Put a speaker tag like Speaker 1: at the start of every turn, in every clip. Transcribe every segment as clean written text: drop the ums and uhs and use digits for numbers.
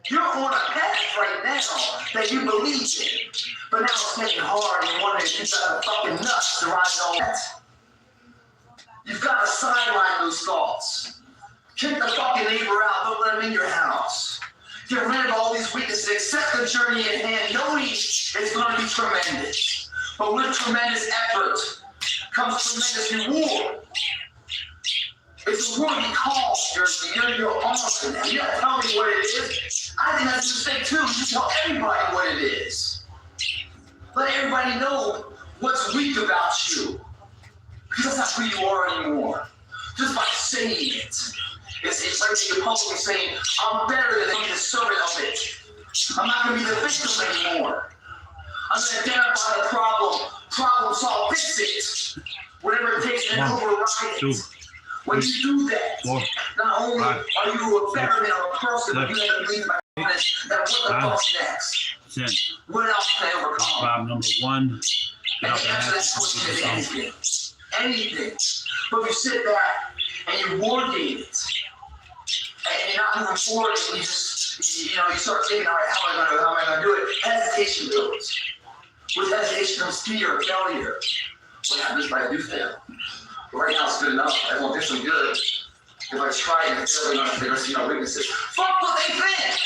Speaker 1: You're on a path right now that you believe in, but now it's getting hard and you're wondering if you've got a fucking nuts to ride all that. You've got to sideline those thoughts. Kick the fucking neighbor out, don't let him in your house. Get rid of all these weaknesses, accept the journey at hand, knowing it's going to be tremendous. But with tremendous effort comes tremendous reward. It's a worthy cause, you're awesome. You don't tell me what it is. I think that's a mistake too. You tell everybody what it is. Let everybody know what's weak about you. Because that's not who you are anymore. Just by saying it. It's like you're publicly saying, I'm better than the servant of it. I'm not going to be the victim anymore. I'm going to identify the problem solve, fix it. Whatever it takes to override it. When you do that, not only are you a better man or a person, but you have to believe that what the fuck's next? What else can I overcome?
Speaker 2: Problem number 1.
Speaker 1: And the answer to that question is anything. Anything. But if you sit back and you wargame it, and you're not moving forward, and you just, you start thinking, all right, how am I gonna do it? Hesitation builds. With hesitation comes fear of failure. What happens if I do fail? Right now it's good enough. Everyone thinks I'm good. If I try and fail, they're gonna see my weaknesses. Fuck what they think!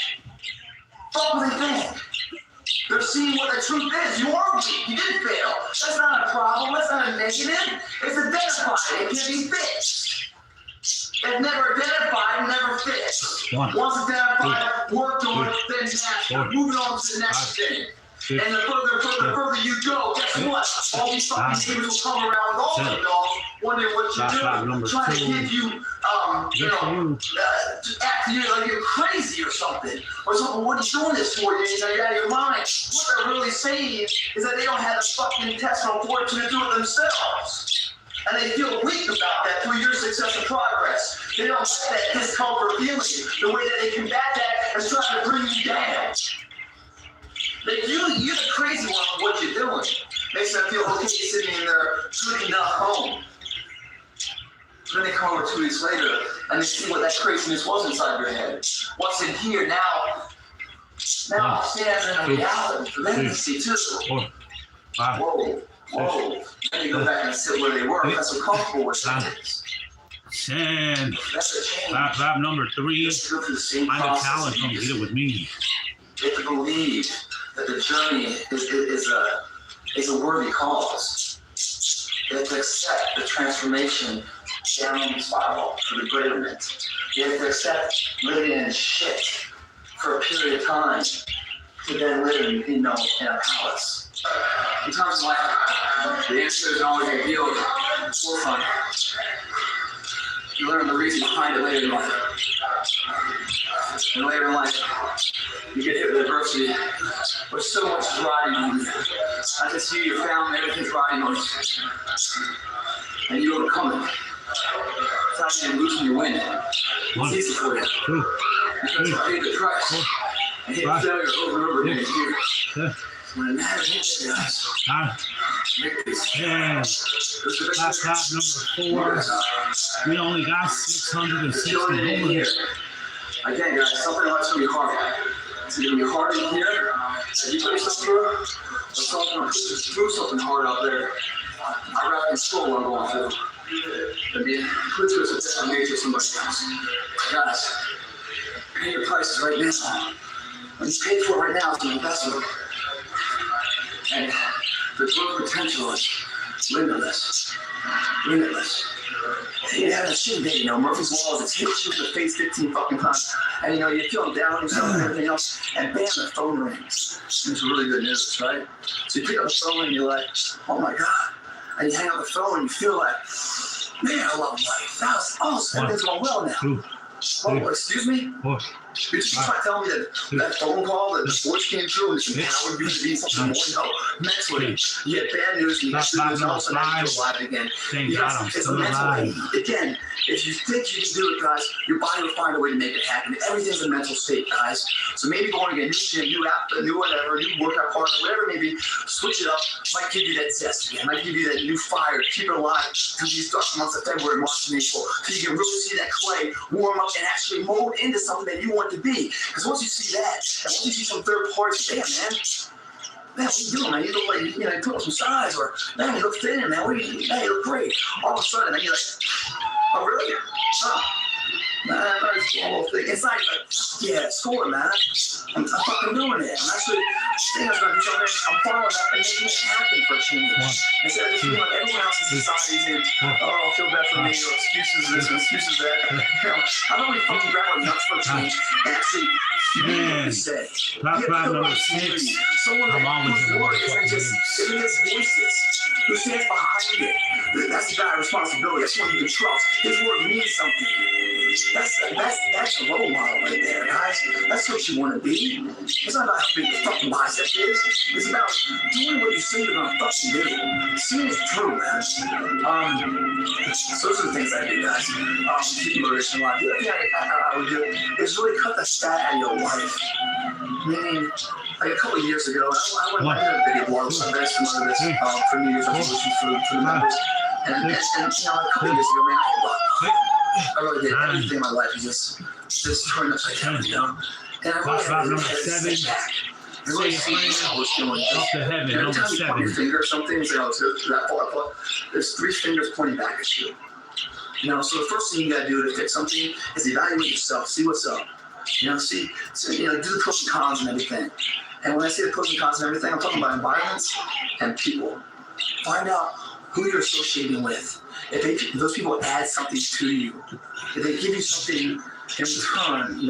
Speaker 1: Fuck what they think! They're seeing what the truth is. You are weak. You did fail. That's not a problem. That's not a negative. It's identified. It can be fixed. If never identified, never fixed. Once identified, worked on, then mastered. Moving on to the next thing. And the further you go, guess what? All these fucking neighbors will come around with all the dogs, wondering what you're doing, trying to give you, acting like you're crazy or something. Or something, what are you doing this for? You're out of your mind. What they're really saying is that they don't have the fucking intestinal fortitude to do it themselves. And they feel weak about that through your success and progress. They don't like that discomfort feeling. The way that they combat that is trying to bring you down. You're the crazy one for what you're doing. Makes them feel okay sitting in their good enough home. Then they come over 2 weeks later and they see what that craziness was inside their head. What's in here now stands in a reality for them to see too. Whoa. Then you go back and sit where they were. That's so comfortable with that.
Speaker 2: And lab number 3, find a talent, come get it with me.
Speaker 1: You have to believe that the journey is a worthy cause. You have to accept the transformation down the spiral for the betterment. You have to accept living in shit for a period of time to then live in a palace. Sometimes in life, the answer isn't always revealed forefront. You learn the reason behind it later in life. And later in life, you get hit with adversity, but so much is riding on you. I can see your family, everything's riding on you. And you overcome it. It's not even losing your wind. It's easy for you. Because you pay the price. And hit failure over and over again. When it matters, it does.
Speaker 2: And lap number 4. We only got 660 over here.
Speaker 1: Again, guys, something that's going to be hard. It's going to be hard in here. If you put yourself through, or someone's going to push us through something hard out there, I'd rather control what I'm going through than be put through a different nature somebody else. Guys, pay your prices right now. When you pay for it right now, it's an investment. And the growth potential is limitless. You have a shit day, Murphy's Law is it hits you in the face 15 fucking times. And you're feeling down yourself and everything else, and bam, the phone rings. It's really good news, right? So you pick up the phone and you're like, oh my God. And you hang up the phone and you feel like, man, I love life. That was awesome. Everything's going well now. Oh, excuse me? You're just trying to tell me that phone call, that the sports came through, and it's empowered you to be something more. No, mentally, you get bad news, and you got good news, all of a sudden you're alive again. It's mentally, again, if you think you can do it, guys, your body will find a way to make it happen. Everything's a mental state, guys. So maybe going to get a new gym, new app, new whatever, new workout partner, whatever it may be, switch it up, might give you that zest again, might give you that new fire, keep it alive through these dark months of February, March, and April, so you can really see that clay warm up and actually mold into something that you want to be. Because once you see that, and once you see some third parties, damn, man, what are you doing, man? You look like, you put on some size, or, man, you look thin, man. What are you, man, you look great. All of a sudden, man, you're like, oh, really? Huh. Nah, it's a little thing. It's like, yeah, score, man. I'm fucking doing it. I'm actually saying I'm going to do something. I'm following up and making it happen for a change. Instead of just feeling like everyone else in society's in, oh, I feel bad for me, or excuses this and excuses that. How about we fucking grab our nuts for a change and actually say,
Speaker 2: top five number 6.
Speaker 1: Someone
Speaker 2: I'm always
Speaker 1: whose
Speaker 2: in the
Speaker 1: word isn't just, it is voices. Who stands behind it? That's the guy's responsibility. That's one you can trust. His word means something. That's a role model right there, guys. That's what you want to be. It's not about how big your fucking bicep is. It's about doing what you say you're gonna fucking do. Seeing it through, man. So those are the things I do, guys. Keep motivation alive. The other thing I would do is really cut the fat out of your life. Meaning, like a couple of years ago, I did a video blog very similar to this for New Year's resolutions for the members. And a couple of years ago, man, I really did everything in my life. Just turned upside down, And I really had
Speaker 2: number
Speaker 1: to
Speaker 2: 7.
Speaker 1: step back. And really see what I was doing.
Speaker 2: Up to heaven,
Speaker 1: Every
Speaker 2: number
Speaker 1: time you put
Speaker 2: 7.
Speaker 1: your finger or something, you know, to that far, there's 3 fingers pointing back at you. So the first thing you gotta do to fix something is evaluate yourself, see what's up. Do the pros and cons and everything. And when I say the pros and cons and everything, I'm talking about environments and people. Find out who you're associating with. If those people add something to you, if they give you something in return,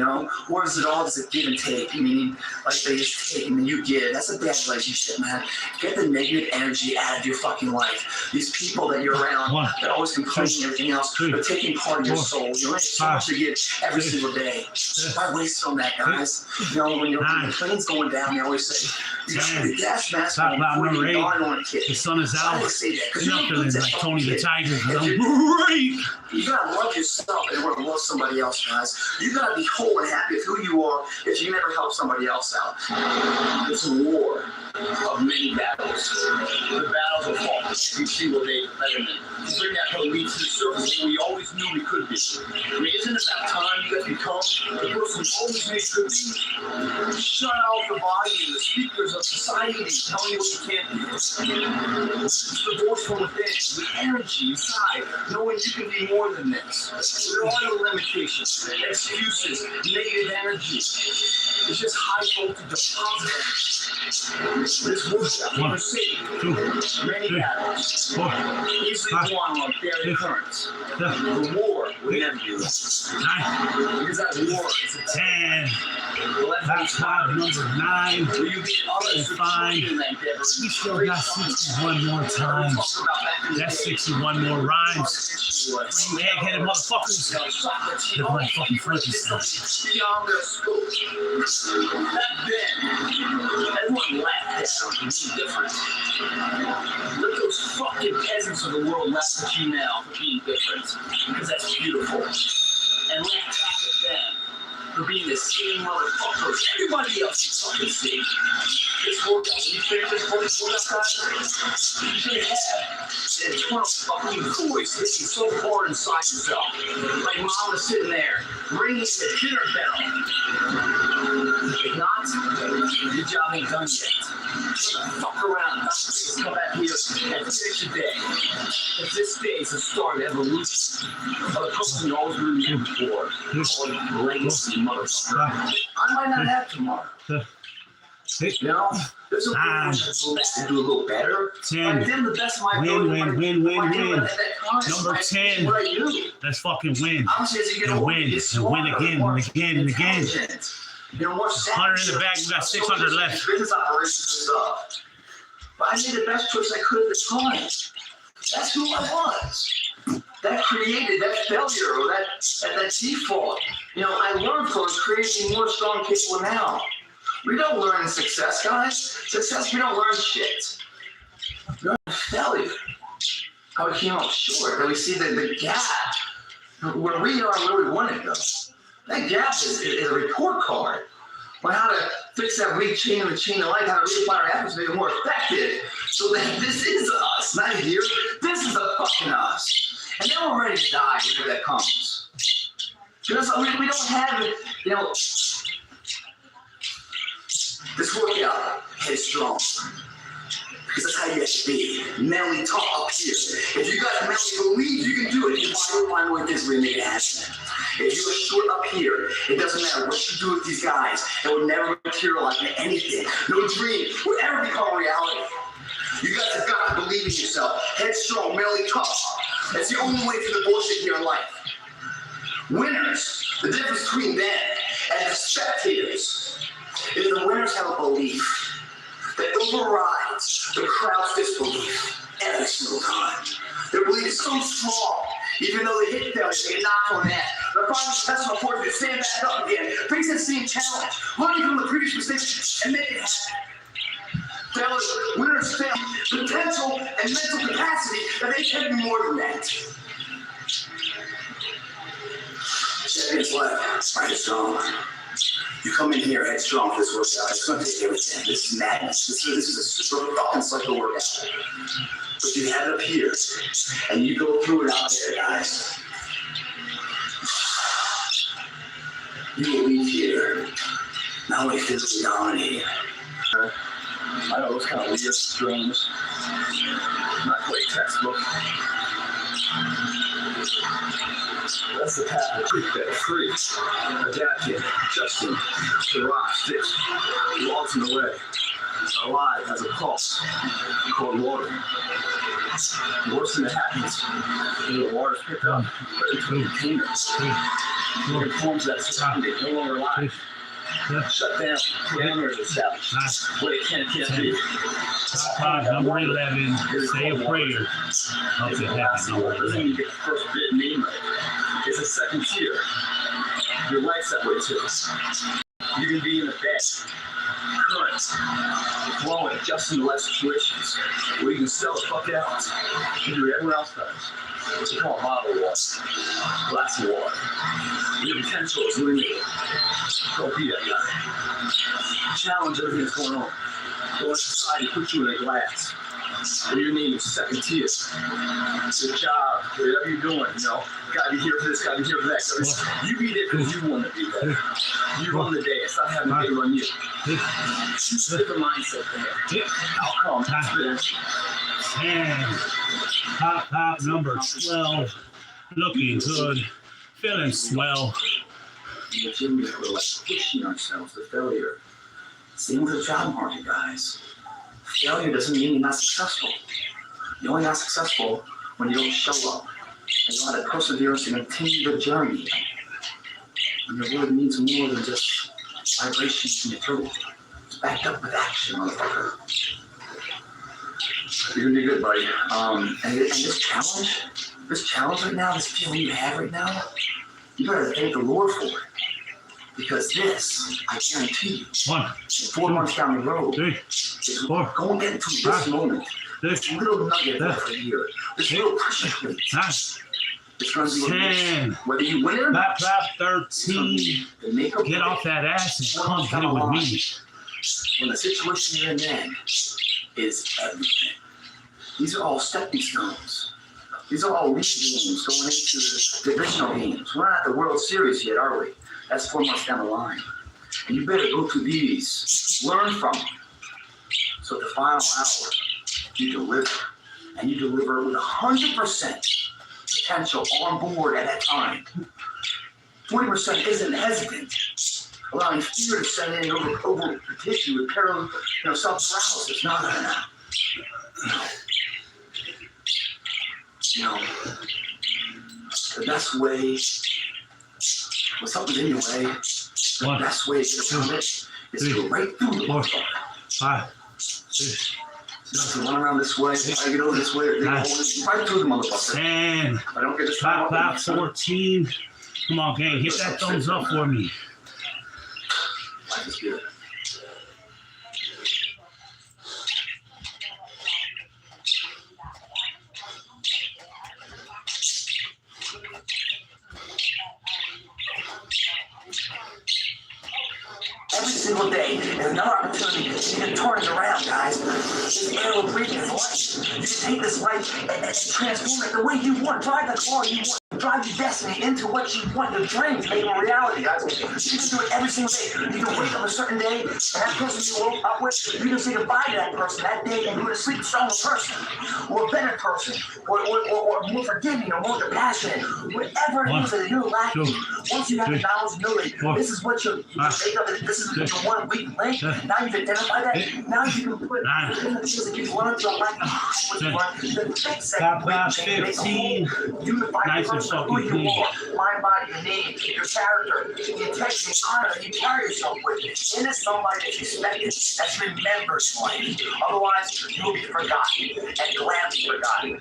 Speaker 1: or is it all just a give and take? Meaning, like they just take and then you give. That's a bad relationship, man. Get the negative energy out of your fucking life. These people that you're around, they're always complaining and everything else, but taking part of your soul. You only have so much to give every single day. Why waste on that, guys? When the plane's going down, they always say, you got the gas mask on before you dawn on a kid.
Speaker 2: The sun is out.
Speaker 1: Why say that? Because
Speaker 2: you're not feeling like Tony the Tiger.
Speaker 1: Great. You gotta love yourself and want to love somebody else, guys. You gotta be whole and happy with who you are if you never help somebody else out. It's a war of many battles. The battles of fall. You see what they betterment. Bring that whole lead to the surface where we always knew we could be. Isn't it that time you guys become the person you always knew you could be? Shut out the body and the speakers of society telling you what you can't do. It's the voice from within, the energy inside, knowing you can be more than this. There are no limitations, excuses, negative energy. It's just high voltage of positive. This workout, number 6, many battles, easily won on daily occurrence. The war would never be lost. Because that war is a
Speaker 2: 10. That's five, number 9. It's fine. We still got 61 more times. That's 61 more rhymes. For you egg-headed motherfuckers. They're like fucking Frankenstein.
Speaker 1: Beyond their scope. Back then, everyone laughed at them. It's different. Look, those fucking peasants of the world laugh at you now for being different. Because that's beautiful. And laugh back at them for being the same motherfuckers everybody else is fucking see. This workout, when you finish this workout, guys, you should have an internal fucking voice hitting so hard inside yourself. Like mom was sitting there, ringing the dinner bell. If not, your job ain't done yet. Fuck around, come back here and finish your day. If this day is the start of evolution, of a person you always really lived for, or legacy, motherfucker. I might not have tomorrow. There's a way to do a little better.
Speaker 2: 10. Win. Number 10. Let's fucking win. And win. And win again and again and again. 100 in the bag. We got 600 left.
Speaker 1: Business operations and stuff. But I made the best choice I could at the time. That's who I was. That created that failure or that default. I learned from creating more strong people now. We don't learn in success, guys. Success, we don't learn shit. We learn failure. How we came up short. That we see the gap where we are where we want to go. That gap is a report card on how to fix that weak chain of the chain of life, how to reapply our efforts to make it more effective. So that this is us, not here. This is a fucking us. And then we're ready to die whenever that comes. Because we don't have it, you know, this workout, headstrong. Because that's how you have to be. Mentally tough up here. If you guys mentally believe you can do it, you'll find a way this way to make it happen. If you're short up here, it doesn't matter what you do with these guys. It will never materialize into anything. No dream will ever become reality. You guys have got to believe in yourself. Headstrong, mentally tough. That's the only way through the bullshit here in life. Winners, the difference between them and the spectators is the winners have a belief that overrides the crowd's disbelief every single time. Their belief is so strong, even though they hit failure, they get knocked on that. They're finally testing on fortune to stand back up again, face that same challenge, learning from the previous mistakes, and make it happen. Failures, winners fail potential and mental capacity that they can be more than that. Champions left, right strong. You come in here headstrong for this workout. It's going to take everything. This is madness. This is a super fucking cycle workout. But you have it up here, and you go through it out there, guys. You will leave here not only physically dominating. I know those kind of weird, strange, not quite textbook. That's the path of truth that free, adapting, adjusting, the rock sticks, walks in the way. Alive has a pulse called water. The worst thing that happens is the water's picked up, but it's really containers. It forms that surrounding, no longer alive. Shut down, parameters established. What it can and can't be.
Speaker 2: Number 11, say a prayer. Helps it happen.
Speaker 1: Doesn't mean you get the first bit name right. It's a second tier. Your life's that way too. You can be in the best current, flowing, just in the less situations where you can sell the fuck out. You do what everyone else does. It's called bottle of water, glass of water. Your potential is limited. Don't be that guy. Challenge everything that's going on. Don't let society put you in a glass. Where your name is second tier. Your job, whatever you're doing, you know, gotta be here for this, gotta be here for that. You be there because you want to be there. You run the day. It's not having the day run you. It's a different mindset there. Outcome, experience.
Speaker 2: And top number 12, looking good, feeling swell.
Speaker 1: In the gym, we're like pushing ourselves to failure. Same with the job market, guys. Failure doesn't mean you're not successful. You're only not successful when you don't show up. And you don't have the perseverance to continue the journey. And the word means more than just vibrations in your throat. It's backed up with action, motherfucker. You're gonna be good, buddy. And this challenge right now, this feeling you have right now, you better thank the Lord for it. Because this, I guarantee you, 4 months down the road,
Speaker 2: 3, 4,
Speaker 1: go and get into this moment. This little nugget over here, this little pressure plate. It's going to be
Speaker 2: 10,
Speaker 1: whether you win it or not.
Speaker 2: 13, get off that ass and come get it with me.
Speaker 1: When the situation you're in then is everything. These are all stepping stones. These are all league games going into the divisional games. We're not at the World Series yet, are we? That's 4 months down the line. And you better go through these, learn from them. So at the final hour, you deliver. And you deliver with 100% potential on board at that time. 20% isn't hesitant, allowing fear to set in over the tissue with self-paralysis. No. The best way, when something's in your way, the best way to get around it is to go right through the
Speaker 2: 4, 5, 6,
Speaker 1: to run around this way, I get over this way, they hold it right through the motherfucker.
Speaker 2: 10,
Speaker 1: I don't get this
Speaker 2: top 14. Come on, gang, hit that thumbs up for me.
Speaker 1: Life is good. Every single day is another opportunity. You can turn it around, guys. This air we're breathing is life. You can take this life and transform it the way you want. Drive the car you want. Drive your destiny into what you want. Your dreams, make them a reality, guys. You can do it every single day. You can wake up a certain day, and that person you woke up with, you can say goodbye to that person that day and go to sleep a stronger person, or a better person, or more forgiving, or more compassionate. Whatever it is that you're lacking, once you have the knowledge, know that this is what you make up. This is the one weak link. Now you've identified that. Now you can put the things that you've learned to like the fix that weak link, make a whole unified person of who you are, mind, body, your name, your character, the integrity, the honor that you carry yourself with. And it's somebody that's respected, that's remembered in life. Otherwise, you'll be forgotten and gladly forgotten.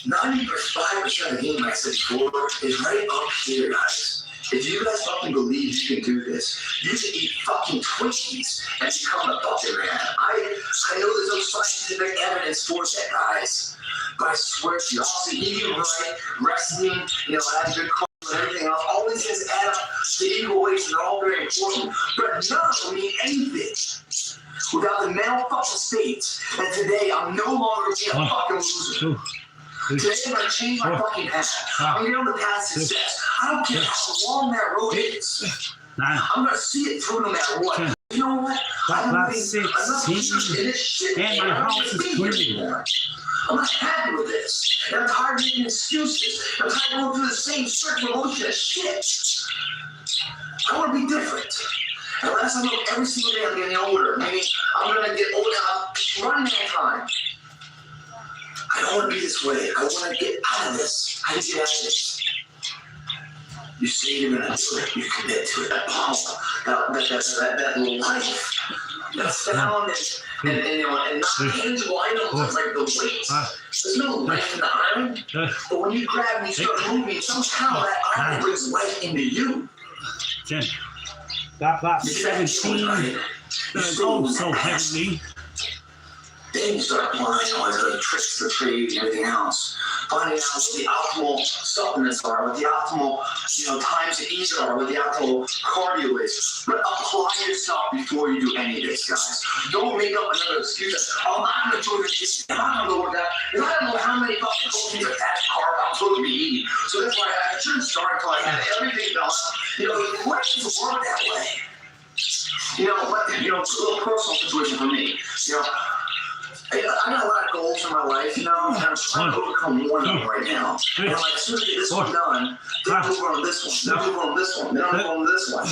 Speaker 1: 95% of the game, like I said before, is right up here, guys. If you guys fucking believe you can do this, you can eat fucking Twinkies and become a fucking man. I know there's no scientific evidence for that, guys. But I swear to you, obviously eating right, resting, having good clothes and everything else, all these things add up to equal weights and they're all very important. But none of them mean anything without the mental fucking state that today I'm no longer being a fucking loser. Today I'm going to change my fucking path. I'm going to get on the path to success. I don't care how long that road is. I'm going to see it through no matter what. You know what? I'm not enough years in this shit. And my house is clean. I'm not happy with this. And I'm tired of making excuses. I'm tired of going through the same circular motion of shit. I want to be different. And last I know, every single day I'm getting older. Maybe I'm going to get older. I'm running out of time. I don't want to be this way. I want to get out of this. I need to get out of this. You say you're going to do it. You commit to it. That power, that life, that sound, and not tangible items like the weight. There's no life in the iron. But when you grab and you start moving, somehow that iron brings life into you.
Speaker 2: 10. That 17. It's all so heavily.
Speaker 1: Then you start applying all these other tricks to the trade and everything else. Finding out what the optimal supplements are, what the optimal, times to eat are, what the optimal cardio is. But apply yourself before you do any of this, guys. Don't make up another excuse. I'm not going to join this. I'm not going to work out. Because I don't know how many fucking proteins or fats, carbs I'm supposed to be eating. So that's why I shouldn't start until I have everything done. What doesn't work that way? But it's a little personal situation for me. I got a lot of goals in my life, and I'm trying to overcome one of them right now. And as soon as I get this one done, then I'm moving on to this one, then I'm moving on to this one, then I'm moving on to this one.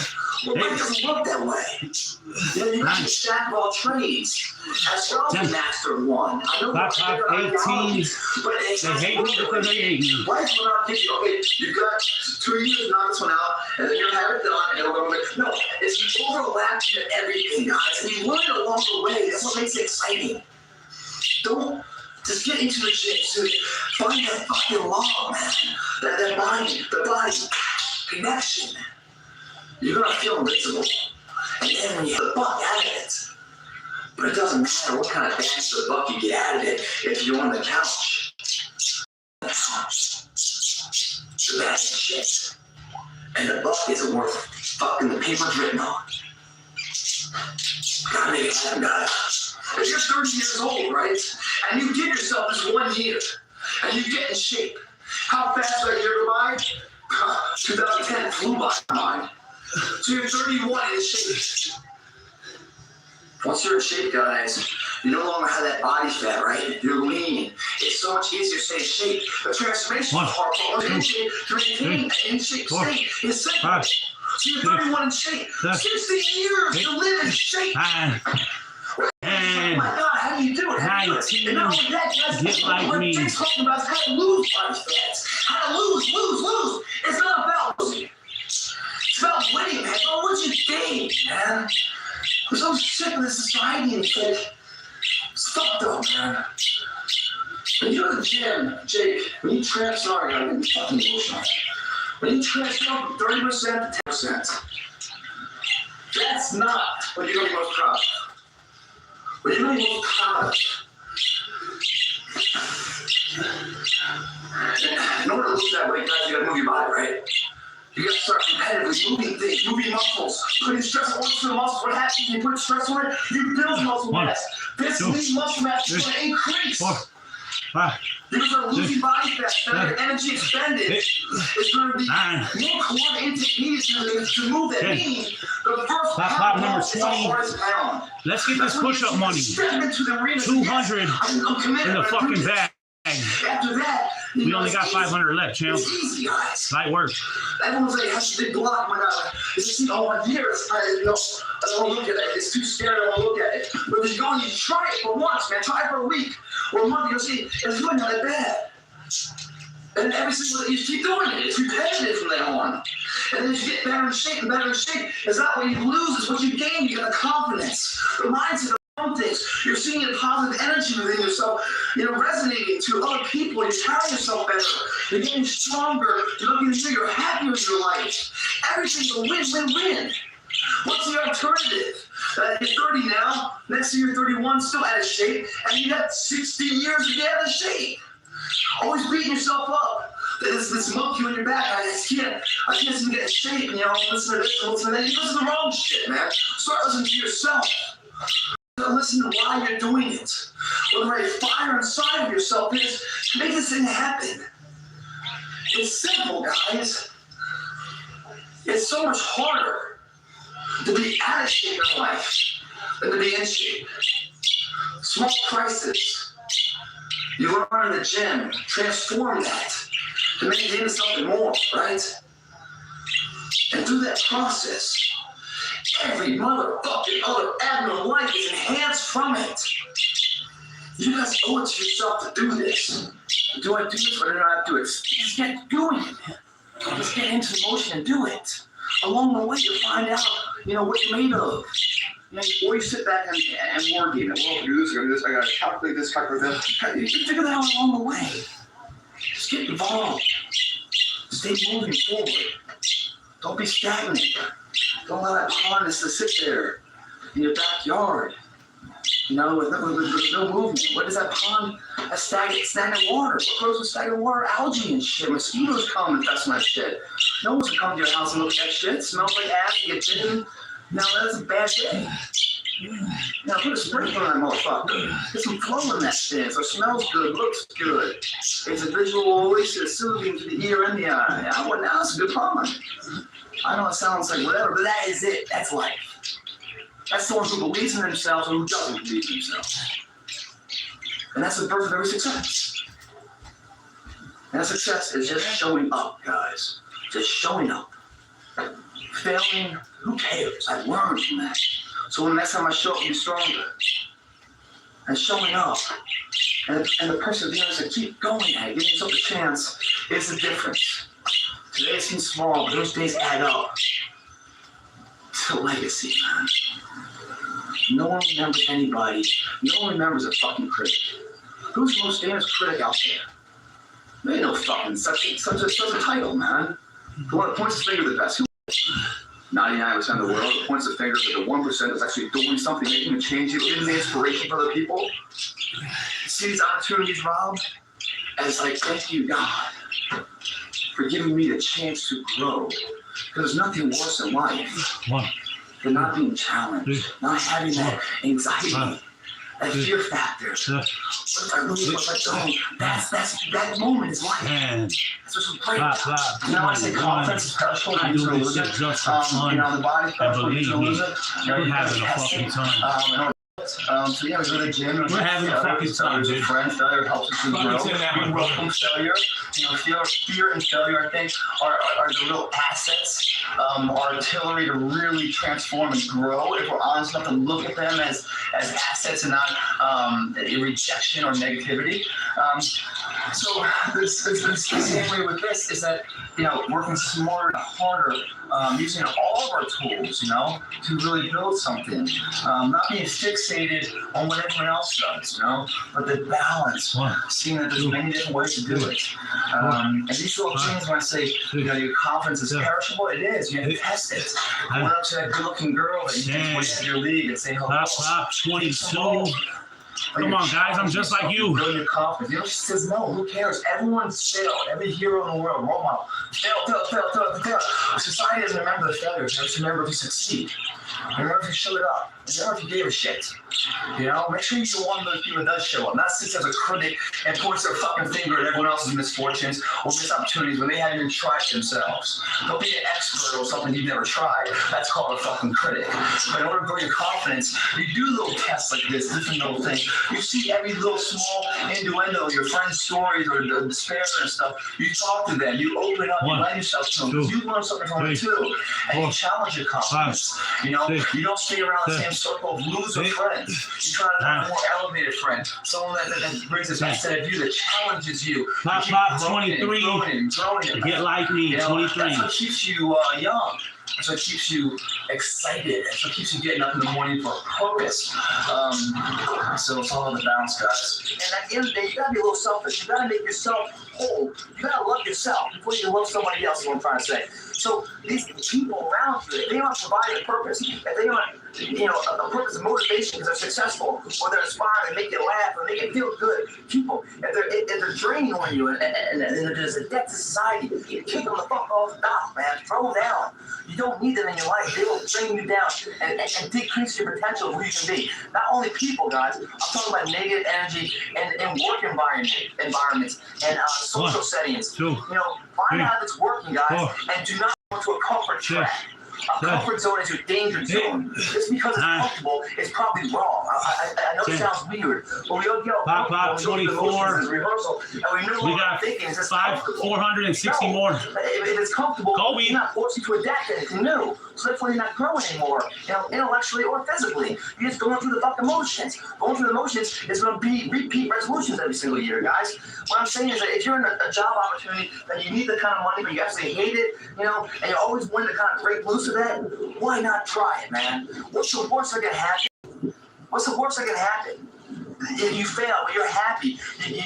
Speaker 1: Well, life doesn't work that way. You can be jack of all trades, as well as master of one. I know that's 18, but they hate me because they hate me. Life will not give you, okay, you've got 2 years to knock this one out, and then you'll have it done, and it'll go away. No, it's overlapping at everything, guys, and you learn along the way. That's what makes it exciting. Don't just get into the shit. Find that fucking law, man. That mind, the body connection. You're gonna feel invincible. And then when you get the buck out of it. But it doesn't matter what kind of dance or buck you get out of it if you're on the couch. The bad shit. And the buck isn't worth fucking the paper's written on. Gotta make it happen, guys. If you're 30 years old, right, and you give yourself this 1 year, and you get in shape, how fast did that year go by? 2010 flew by mine. So you're 31 in shape. Once you're in shape, guys, you no longer have that body fat, right? You're lean. It's so much easier to stay in shape. The transformation is hard. To maintain an in shape state is simple. So you're 31 in shape. 60 years to live in shape. Oh my God, how do you do it? How do you do it? And not only that, guys, what Jake's talking about is how to lose body fats. How to lose. It's not about losing. It's about winning, man. Oh, what you think, man? We're so sick of this society and shit. It's fucked up, man. When you go to the gym, Jake, when you transfer, I gotta get fucking emotional. When you transfer from 30% to 10%, that's not what you're gonna be most proud of. What you're really most proud of. In order to lose that weight, guys, you gotta move your body, right? You gotta start repetitively moving things, moving muscles, putting stress on the muscles. What happens when you put stress on it? You build muscle mass. This lean muscle mass is going to increase.
Speaker 2: 4, 5.
Speaker 1: You're going to start losing body fat. That your energy expended is going to be more coordinated techniques to move that lean. The first
Speaker 2: Clap number
Speaker 1: is the
Speaker 2: 20.
Speaker 1: hardest pound.
Speaker 2: Let's get this push-up money. 200 in the fucking bag.
Speaker 1: After that,
Speaker 2: we only got 500 left, champ.
Speaker 1: It's easy, guys.
Speaker 2: Light work.
Speaker 1: Everyone's like, has a big block. Oh my God, it's just all my years. I don't want to look at it. It's too scary. I don't want to look at it. But if you go and you try it for once, man, try it for a week or a month, you'll see it's really not that bad. And every single day, you keep doing it. It's repetitive from then on. And then as you get better in shape and better in shape, it's not what you lose, it's what you gain. You get the confidence, the mindset of things. You're seeing a positive energy within yourself, resonating to other people. You're carrying yourself better. You're getting stronger. You're looking at you're happier in your life. Everything's a win-win-win. What's the alternative? You're 30 now. Next year you're 31, still out of shape, and you got 60 years to get out of shape. Always beating yourself up. This monkey on your back. I can't seem to get in shape. Listen to this, listen to that. You listen to the wrong shit, man. Start listening to yourself. Listen to why you're doing it. What the right fire inside of yourself is to make this thing happen. It's simple, guys. It's so much harder to be out of shape in life than to be in shape. Small crisis. You learn in the gym, transform that to make it into something more, right? And through that process, every motherfucking other avenue of life is enhanced from it. You guys owe it to yourself to do this. Do I do this or do I not do it? Just get doing it, man. Just get into the motion and do it. Along the way, you'll find out, what you're made of. Or you sit back and war game it. Well, do this, I gotta do this, I gotta calculate this, calculate that. You can figure that out along the way. Just get involved. Stay moving forward. Don't be stagnant. Don't allow that harness to sit there in your backyard, with no movement. What is that pond? That's stagnant water. What grows with stagnant water? Algae and shit. Mosquitoes come and infest my shit. No one's gonna come to your house and look at that shit. It smells like ass. You get bitten. Now that's a bad day. Now put a sprinkler on that motherfucker. Get some flow in that shit so it smells good, looks good. It's a visual oasis, soothing to the ear and the eye. Now that's a good pond. I know it sounds like whatever, but that is it. That's life. That's someone who believes in themselves and who doesn't believe in themselves. And that's the birth of every success. And that success is just showing up, guys. Just showing up. Failing, who cares? I learned from that. So when the next time I show up, I'll be stronger. And showing up. And the perseverance to keep going at it, giving yourself a chance, is the difference. Today it seems small, but those days add up. It's a legacy, man. No one remembers anybody. No one remembers a fucking critic. Who's the most famous critic out there? There ain't no fucking such a title, man. The one that points his finger the best. 99% of the world points the finger at the 1% that's actually doing something, making a change, giving the inspiration for other people. See these opportunities, Rob, as like, thank you, God, for giving me the chance to grow. Because there's nothing worse in life than not being challenged, not having that anxiety, that fear factor. What if I lose? What if I don't? That moment is life. That's what's great. Now I say confidence, threshold, you lose it. The body's threshold, you lose it.
Speaker 2: We're having a fucking time.
Speaker 1: So yeah, we go to the gym.
Speaker 2: We're having a fucking time, dude.
Speaker 1: Failure helps us to grow. We grow from failure. Fear and failure, I think, are the real assets, artillery to really transform and grow. If we're honest enough to look at them as assets and not a rejection or negativity. So the same way with this is that working smarter, harder, using all of our tools, to really build something. Not being fixated on what everyone else does, but the balance, seeing that there's many different ways to do it. And these little things, when I say, your confidence is perishable, it is. You have to test it. I went up to that good-looking girl that you think was in your league and say hello.
Speaker 2: Top 22. Come on, guys, I'm just like you.
Speaker 1: Build your confidence. She says, no, who cares? Everyone's failed. Every hero in the world, role model, fail. Society doesn't remember the failures. They just remember if you succeed. Remember if you showed up. Remember if you gave a shit. You know, make sure you're one of those people that does show up. Not sits as a critic and points their fucking finger at everyone else's misfortunes or missed opportunities when they haven't even tried themselves. Don't be an expert or something you've never tried. That's called a fucking critic. But in order to grow your confidence, you do little tests like this, different little things. You see every little small innuendo, your friend's stories or the despair and stuff. You talk to them. You open up. You let yourself to them. You learn something from it too. And you challenge your confidence. You know, you don't stay around the same circle of loser friends. You try to have a more elevated friend. Someone that brings a best side of you, that challenges you.
Speaker 2: Pop 23. Get like me,
Speaker 1: you know,
Speaker 2: 23.
Speaker 1: That's what keeps you young. That's what keeps you excited. That's what keeps you getting up in the morning for a purpose. So it's all in the balance, guys. And at the end of the day, you gotta be a little selfish. You gotta make yourself whole. You gotta love yourself before you love somebody else, is what I'm trying to say. So these people around you, if they don't provide a purpose, if they don't, you know, a purpose of motivation because they're successful, or they're inspiring and make you laugh, or make you feel good, people, if they're draining on you, and there's a debt to society, you kick them the fuck off the dock, man. Throw them down. You don't need them in your life. They will bring you down and decrease your potential of who you can be. Not only people, guys. I'm talking about negative energy and work environments and social settings. You know, find out if it's working, guys, and do not go to a comfort trap. A comfort zone is your danger zone. Just because it's comfortable, it's probably wrong. I know it sounds weird, but we all get
Speaker 2: Pop 24.
Speaker 1: Rehearsal, and we know
Speaker 2: we got
Speaker 1: thinking is
Speaker 2: 460 more.
Speaker 1: If it's comfortable,
Speaker 2: Kobe.
Speaker 1: you're not forcing to adapt to anything new. So therefore, you're not growing anymore, you know, intellectually or physically. You're just going through the fucking motions. Going through the motions is going to be repeat resolutions every single year, guys. What I'm saying is that if you're in a job opportunity that you need the kind of money, but you actually hate it, you know, and you always want to kind of break loose of that, why not try it, man? What's the worst that can happen? What's the worst that can happen? You fail, but you're happy,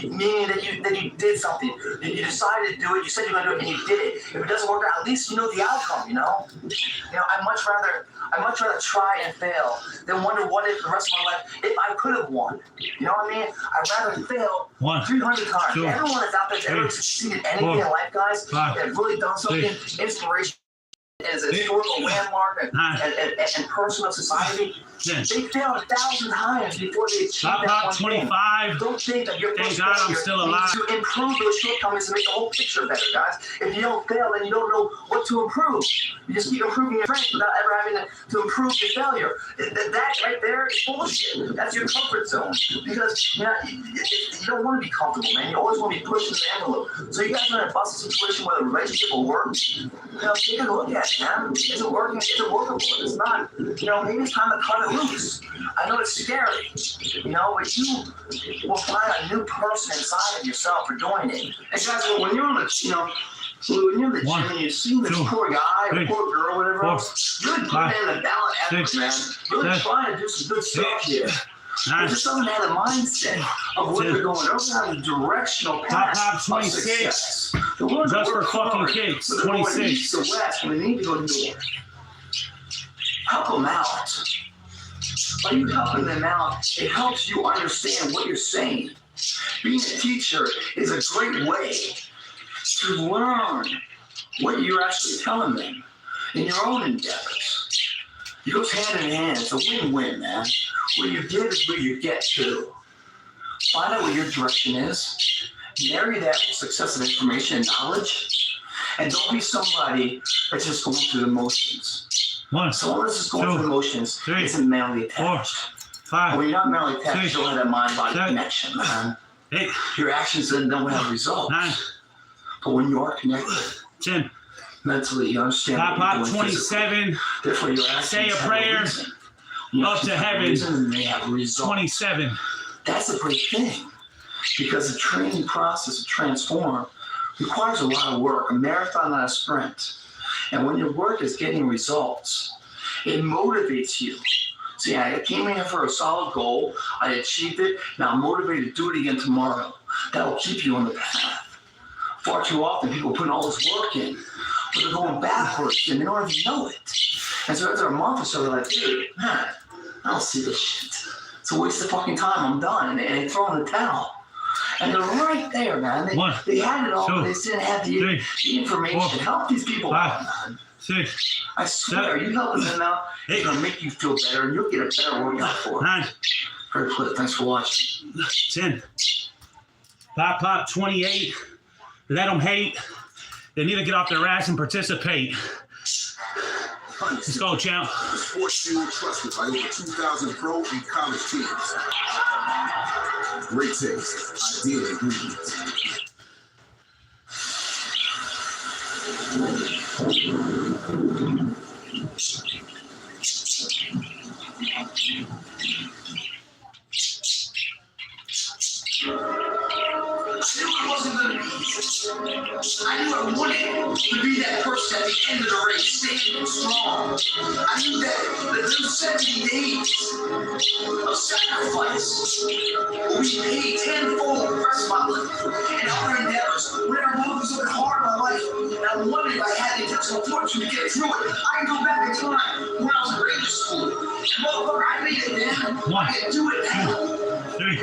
Speaker 1: meaning that you did something. You decided to do it. You said you're going to do it, and you did it. If it doesn't work out, at least you know the outcome. You know. I'd much rather try and fail than wonder what if the rest of my life if I could have won. You know what I mean? I'd rather fail 300 times. Everyone that's out there that's ever succeeded anything in life, guys, that really done something inspirational. As a historical landmark and person of society, they failed 1,000 times before they achieved that
Speaker 2: 25.
Speaker 1: Don't think that your first
Speaker 2: God I'm still alive.
Speaker 1: to improve those shortcomings and make the whole picture better, guys. If you don't fail, then you don't know what to improve. You just keep improving your strength without ever having to improve your failure. That right there is bullshit. That's your comfort zone. Because you don't want to be comfortable, man. You always want to be pushing the envelope. So you guys are in a busted situation where the relationship will work. Take a look at it, man. Is it working? Is it workable? If it's not, maybe it's time to cut it loose. I know it's scary, but you will find a new person inside of yourself for doing it. And guys, when you're on the, when you're in the gym and you see this poor guy or poor girl, whatever else, really putting in a balanced effort, man. Really trying to do some good stuff here. But just doesn't have the mindset of where they're going. They don't have the directional path.
Speaker 2: Top 26. Just for fucking kicks. 26.
Speaker 1: East or west when they need to go north. Help them out. By you helping them out, it helps you understand what you're saying. Being a teacher is a great way to learn what you're actually telling them in your own endeavors. It goes hand in hand. It's a win-win, man. Where you give is where you get to. Find out what your direction is. Marry that with successive information and knowledge. And don't be somebody that's just going through the motions. Someone that's just going through the motions isn't mentally attached.
Speaker 2: 5.
Speaker 1: When you're not mentally attached, you don't have that mind-body connection, man.
Speaker 2: 8.
Speaker 1: Your actions then don't have results.
Speaker 2: 9.
Speaker 1: But when you are connected,
Speaker 2: 10.
Speaker 1: Mentally, you understand what you're doing
Speaker 2: 27.
Speaker 1: Therefore, your actions
Speaker 2: say a prayer up to heaven. 27.
Speaker 1: That's a great thing. Because the training process of transform requires a lot of work, a marathon, not a sprint. And when your work is getting results, it motivates you. See, I came in here for a solid goal. I achieved it. Now I'm motivated to do it again tomorrow. That will keep you on the path. Far too often, people are putting all this work in, but they're going backwards, and they don't even know it. And so after a month or so, they're like, dude, man, I don't see this shit. It's a waste of fucking time. I'm done. And they throw in the towel. And they're right there, man. They had it all, but they didn't have the information. Help these people out, man.
Speaker 2: 6,
Speaker 1: I swear, you helping them out, it's gonna make you feel better, and you'll get a better workout for it.
Speaker 2: 9,
Speaker 1: Very quick. Thanks for watching.
Speaker 2: 10. Pop, 28. Let them hate. They need to get off their ass and participate. Let's go, champ.
Speaker 3: The sports field trusted by over 2,000 pro and college teams. Great taste, ideal ingredients.
Speaker 1: I knew it wasn't going to be easy. I knew I wanted to be that person at the end of the race, standing strong. I knew that those 70 days of sacrifice will be paid tenfold the rest of my life and other endeavors. Whenever I was looking hard in my life, and I wondered if I had the intentional fortitude to get through it, I can go back in time when I was in radio school. And motherfucker, I made it then. I can do it now.
Speaker 2: 3,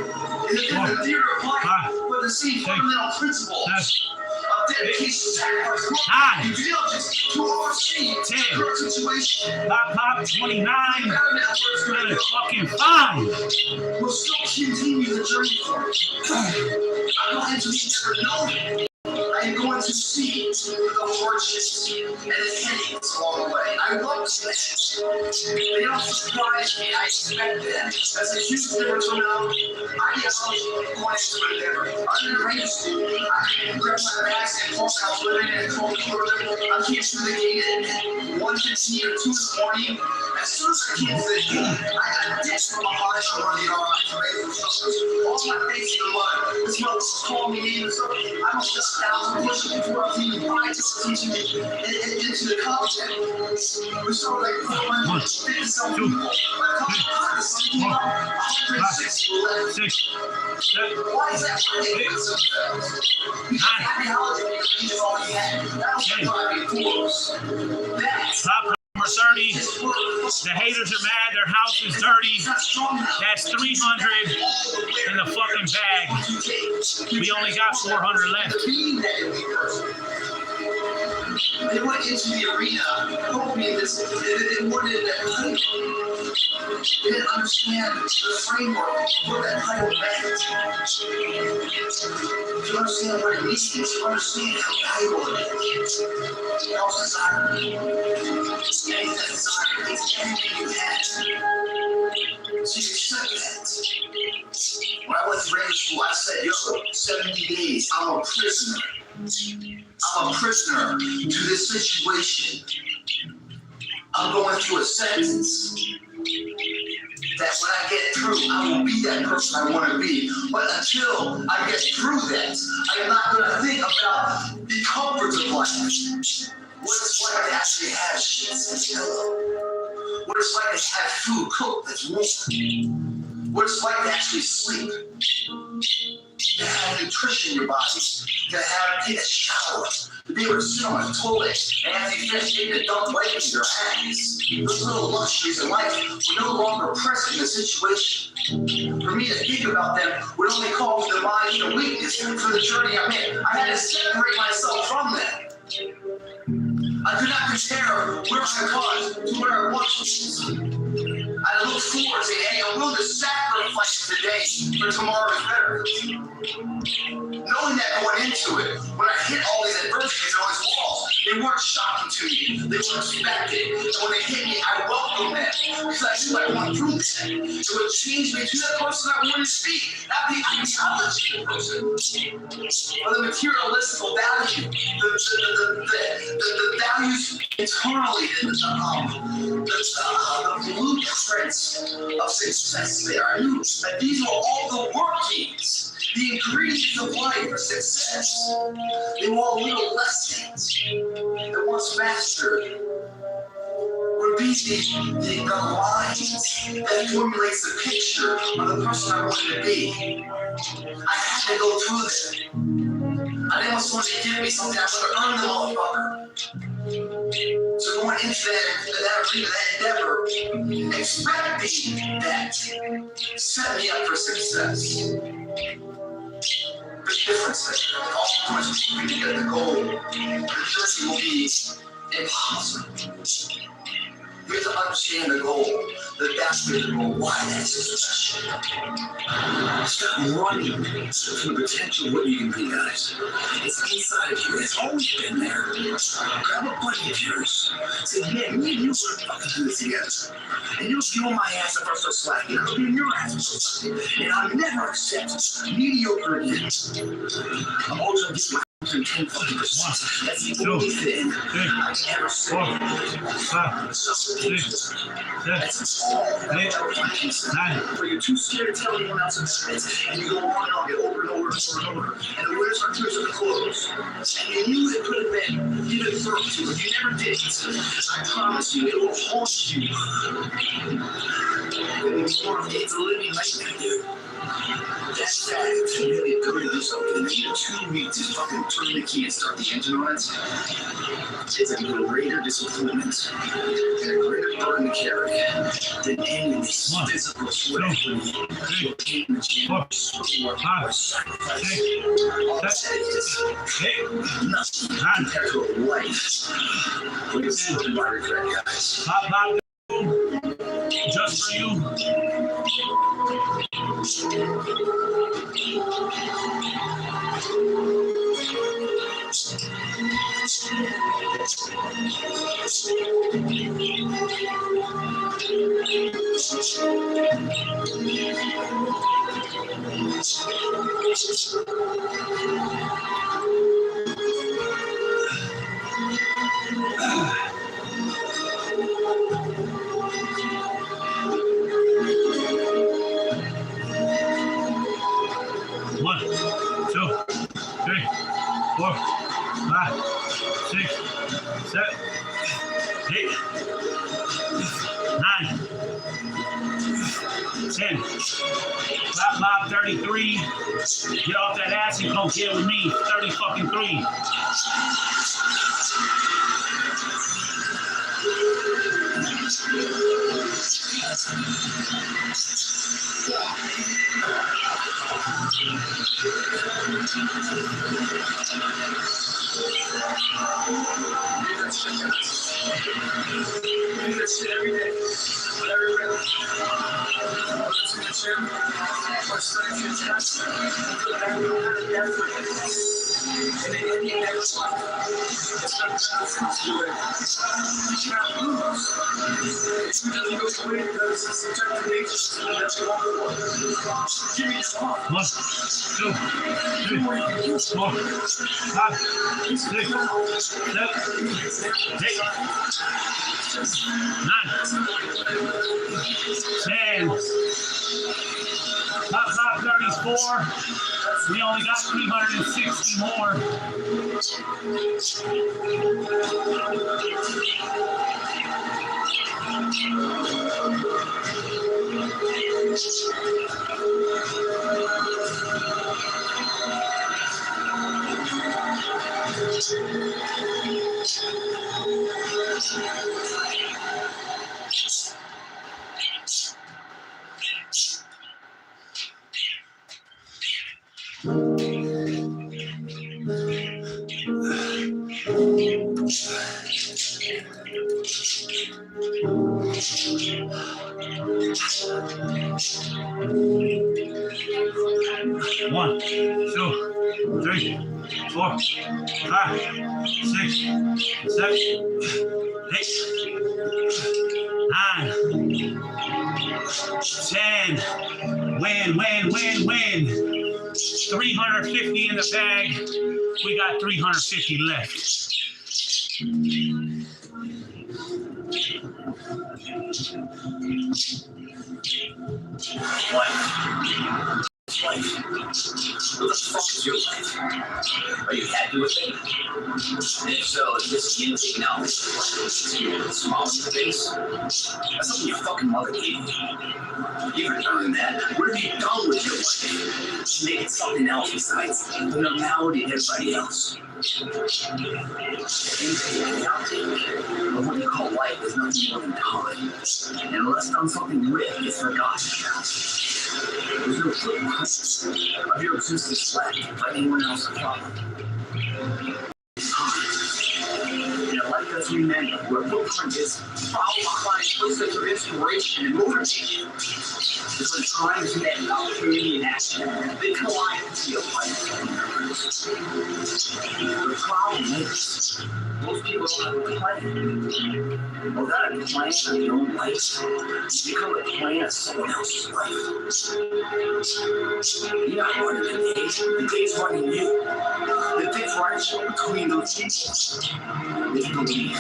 Speaker 1: In the theater of life, but the same fundamental principles of dedication, sacrifice, work, due diligence to oversee current situation.
Speaker 2: Pop, 29. Let it fucking 5.
Speaker 1: We'll still continue the journey for it. I'm going to be never known. I am going to see the hardships and the headaches along the way. I love that. They don't surprise me. I expect that. That's a huge difference from now. Ideology going into an endeavor. I'm in radio school. I grab my bags and walk out living in a cold corner. I came through the gate at 1:15 or 2 in the morning. As soon as I came through the gate, I got ditched from behind on the yard. All my face in the mud. This mother was calling me names and stuff. I was just down pushing before I was even trying to teach me into the content. We started like 50 some people. Like,
Speaker 2: 6, 7,
Speaker 1: why is that? We had ideology that we just already had. That was driving force. That's
Speaker 2: Pop, number 30. The haters are mad. Their house is dirty. That's 300 in the fucking bag. We only got 400 left.
Speaker 1: They went into the arena hoping this. They wanted that title. They didn't understand the framework of what that title meant. To understand what it means, to understand how valuable it is. It also desirable. Anything that's desirable is anything you have. So you accept that. When I went to radio school, I said, yo, 70 days, I'm a prisoner. I'm a prisoner to this situation. I'm going through a sentence that when I get through, I will be that person I want to be. But until I get through that, I am not going to think about the comforts of life. What it's like to actually have sheets and pillow. What it's like to have food cooked that's warm. What it's like to actually sleep. To have nutrition in your body, to take a shower, to be able to sit on a toilet, and after you finish taking a dump, wiping your ass. Those little luxuries in life were no longer present in the situation. For me to think about them would only cause the mind and weakness for the journey I'm in. I had to separate myself from them. I could not compare where I was to where I was. I look forward to saying, hey, I'm willing to sacrifice today for tomorrow's better. Knowing that going into it, when I hit all these adversities and all these walls, they weren't shocking to me. They were expected. And when they hit me, I welcomed them because I knew I went through that. It would change me to the person I wanted to be, not the ideology of the person, or the materialistic value, the values internally, the blueprints of success there. I knew that these were all the workings, the ingredients of life for success. They were all little lessons that once mastered would be the lines that formulates the picture of the person I wanted to be. I had to go through that. I didn't want someone to give me something. I would have earned the motherfucker. So going into that arena, that endeavor, expecting that set me up for success. Big difference there. All the points we get the goal. The journey will be Impossible. You have to understand the goal, that's the goal, why that's so special. Stop running from the potential of what you can be, guys. It's inside of you. It's always been there. Grab a buddy of yours. Say, man, me and you are fucking do this together. And you'll be on my ass if I start slacking. I'll be on your ass if I start slacking. And I'll never accept mediocre again. I'm always going to get my 10 fucking percent. That's the only thing I ever say. That's all that I can say. But you're too scared to tell anyone else about it. And you go on and on, over and over and over and over. And the winners are tears of the clothes. And you knew it could have been given birth to, but you never did it. I promise you, it will haunt you. It's a living nightmare, dude. That's that. To really go to do something, you need 2 weeks to fucking turn the key and start the engine on it. It's a greater disappointment and a greater burden to carry than any of these physical sweat. Nothing compared to a life. Look at something by regret, guys.
Speaker 2: Just for you. One, 2, 3, 4, 5, 6, 7, 8, 9, 10. Clap 33. Get off that ass and come get with me. 30 fucking 3. One, 2, 3, 4, 5, 6, 7, 8, 9, 10. Top 34. We only got 360 more. One, 2, 3, 4, 5, 6, 7, 8, 9, 10. Win. 350 in the bag. We got 350 left. Life. What the fuck is your life? Are you happy with it? And if so, is this you taking out this small space? That's something your fucking mother gave you. You haven't earned that. What have you done with your life to make it something else besides the normality of everybody else? Anything the outtake of what you call life is nothing more than time. And unless done something with, it's forgotten about. There's no footprints of your existence left by anyone else's problem. In a life
Speaker 1: Let's remember, your footprint is follow behind footsteps of inspiration and motivation. It's when times met opportunity and action, they collide into your life. The problem is, most people don't have a plan. Without a plan of your own life, you become a plan of someone else's life. You're not running the day, the day's running you. The differential between those people is belief.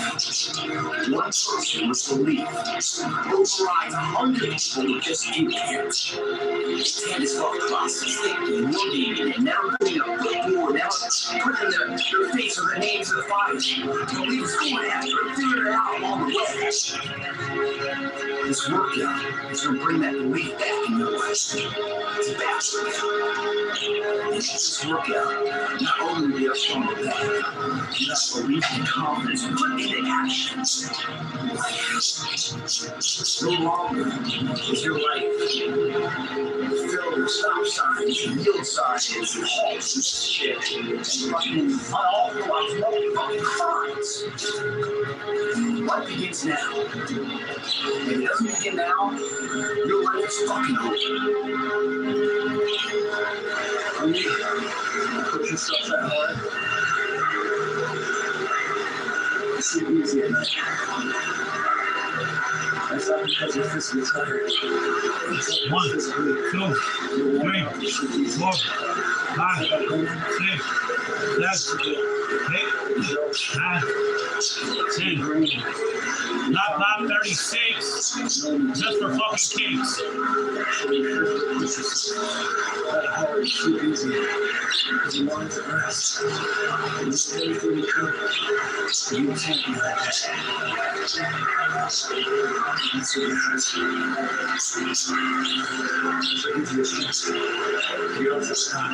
Speaker 1: One person with belief overrides 100 people with just intent. Intent is what crosses thinking, looking, and never putting a foot forward, never putting their face or their names in the fire. Belief is going after it, figuring it out along the way. This workout is going to bring that belief back in your life. It's back for you. And this workout not only will be a stronger back, you have belief and confidence put into action. No longer is your life filled with stop signs and yield signs and halts and shit and fucking unauthorized fucking crimes. Life begins now. If it doesn't begin now, your life is fucking over. I mean, put yourself that hard. Sleep easy at night. That's not because you're physically tired.
Speaker 2: 1, 2, 3, 4, 5, 6, 7, 8, 9, 10. Not 36. Just for fucking kicks.
Speaker 1: Sleep easy. Because you wanted to rest. You did everything you could. You can't do that. That's what it is. You don't just stop.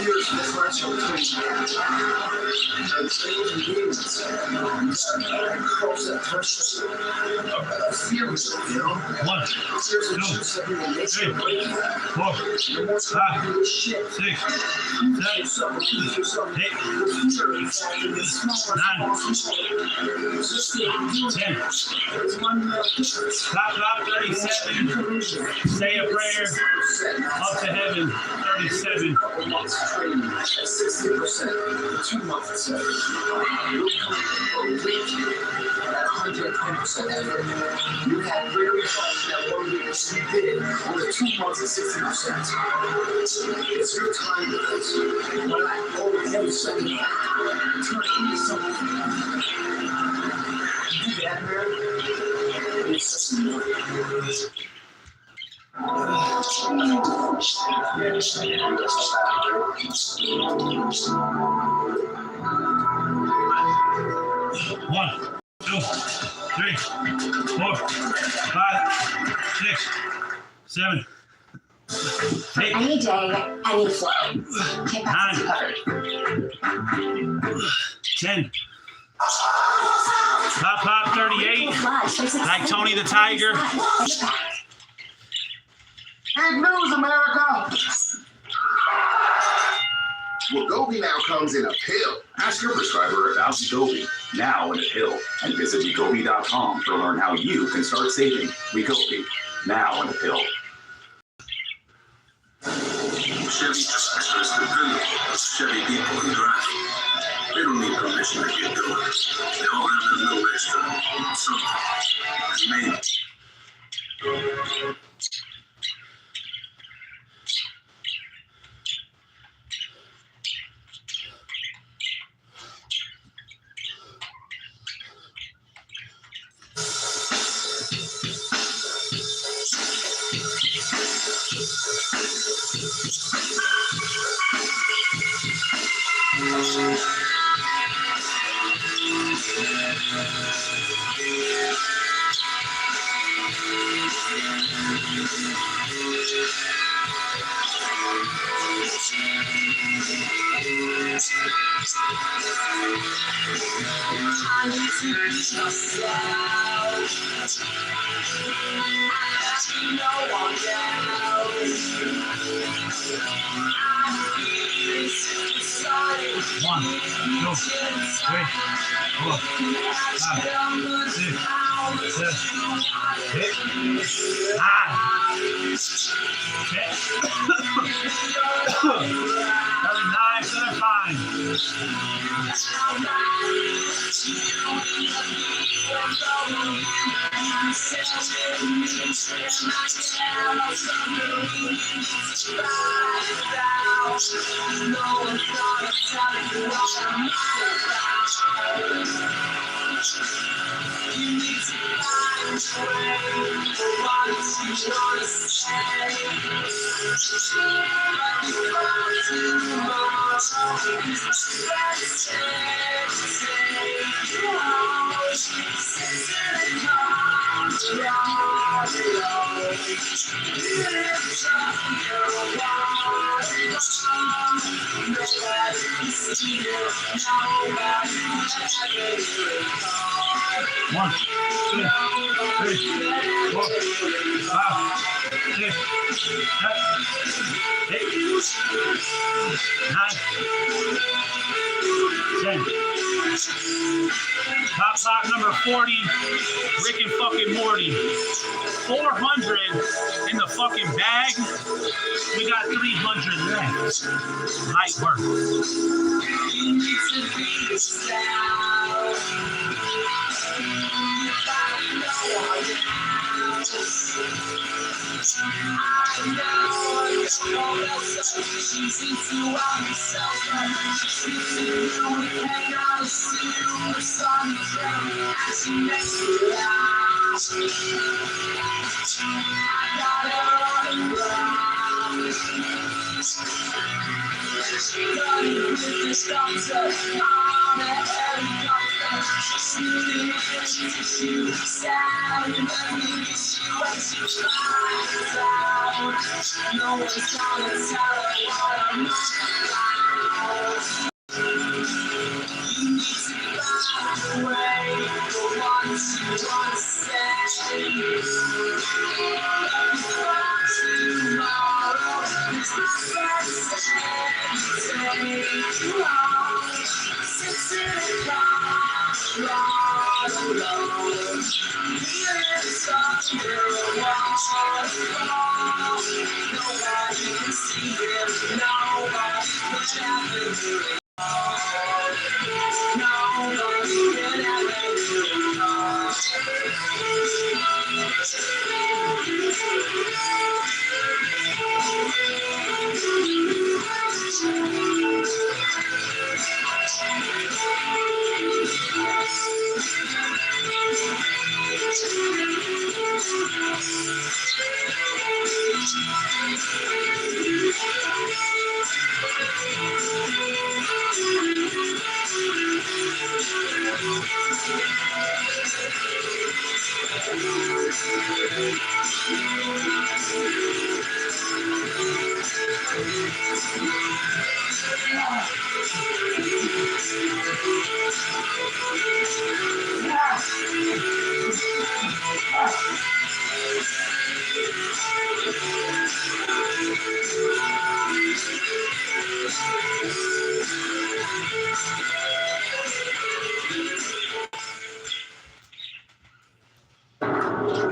Speaker 1: Here's the differential between change and demons. Cross that threshold. Fear is real.
Speaker 2: 1, 2, 3, 4, 5, 6, 7, 8, 9, 10. Top 37. Say a prayer. Up to heaven. 37.
Speaker 1: 60%. 2 months. A week. 110% effort. You had greater results that 1 week you did on the 2 months at 60%. It's your time, guys. When I hold every second, turn into something. You do that, man. It's just more.
Speaker 2: 1, 2, 3, 4, 5, 6, 7, 8,
Speaker 4: Any day, any flow. Get back to
Speaker 2: 10. Pop 38. Like Tony the Tiger.
Speaker 1: Big news, America!
Speaker 3: Wegovy now comes in a pill. Ask your prescriber about Wegovy now in a pill and visit Wegovy.com to learn how you can start saving. Wegovy now in a pill.
Speaker 5: Chevy trucks are stability. Chevy people who drive. They don't need permission to get going. They all have a little extra something. It's made.
Speaker 4: Hi,
Speaker 1: you to be yourself. No one else.
Speaker 2: One, two, three, 4, 5, 6, 7, 8, 9, 10. Another 9, 7, 5.
Speaker 1: You need to find a way for what you want to say. But before tomorrow is the best day to take you home. Sit in the car, drive alone. Lift up your water, nobody can see you, nobody will ever do it.
Speaker 2: 1, 2, 3, 4, 5, 6, 7, 8, 9, 10. Top spot number 40, Rick and fucking Morty. 400 in the fucking bag. We got 300 left. Light work.
Speaker 1: You need to be yourself. I know she's into herself, but she's to you and hang out and see you for some friend as she makes you laugh. I got her on the ground. Running with this doctor on a helicopter. She's sneaking into you, sad and leaves you when she finds out. No one's gonna tell her what I'm about. You need to find a way for what you want to say. Tomorrow is the best day to take you home. Sit in the car, drive alone. Lift up your waterfall. Nobody can see him, nobody can ever do it. Nobody can ever do it all.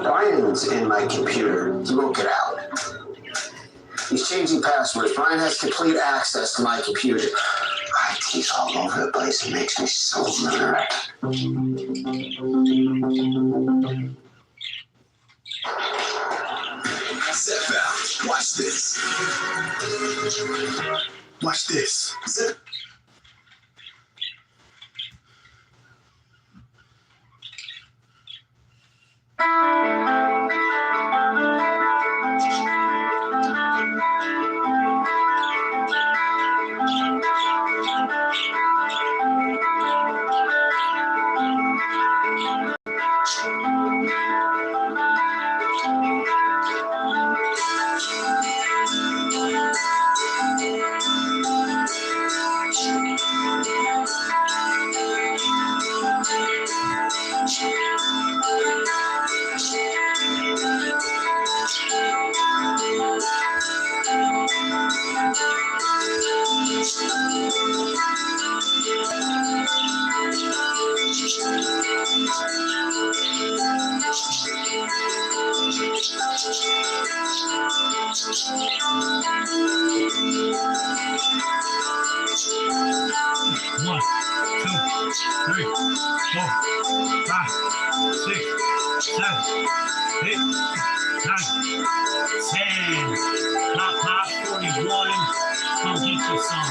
Speaker 6: Brian's in my computer. He won't get out. He's changing passwords. Brian has complete access to my computer. IT's all over the place. It makes me so mad.
Speaker 5: Step out. Watch this. Watch this. Zip.
Speaker 2: 3, 4, 5, 6, 7, 8, 9, 10. Pop 41. Come get you some.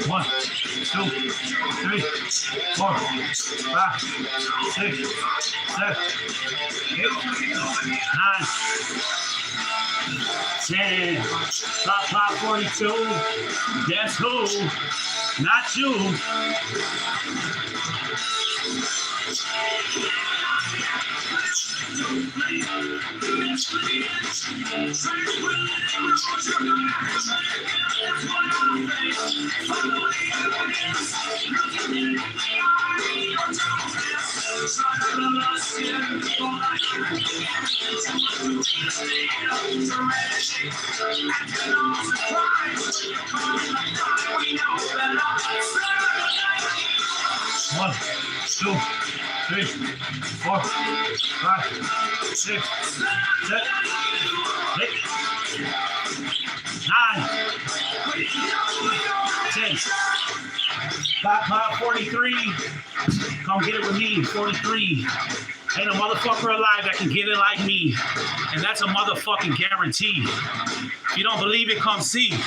Speaker 2: One, 2, 3, 4, 5, 6, 7, 8, 9, 10. Pop 42. Guess who? Not you. One, 2, 3, 4, 5, 6, 7, 8, 9, 10. Pop 43. Come get it with me. 43. Ain't a motherfucker alive that can get it like me. And that's a motherfucking guarantee. If you don't believe it, come see.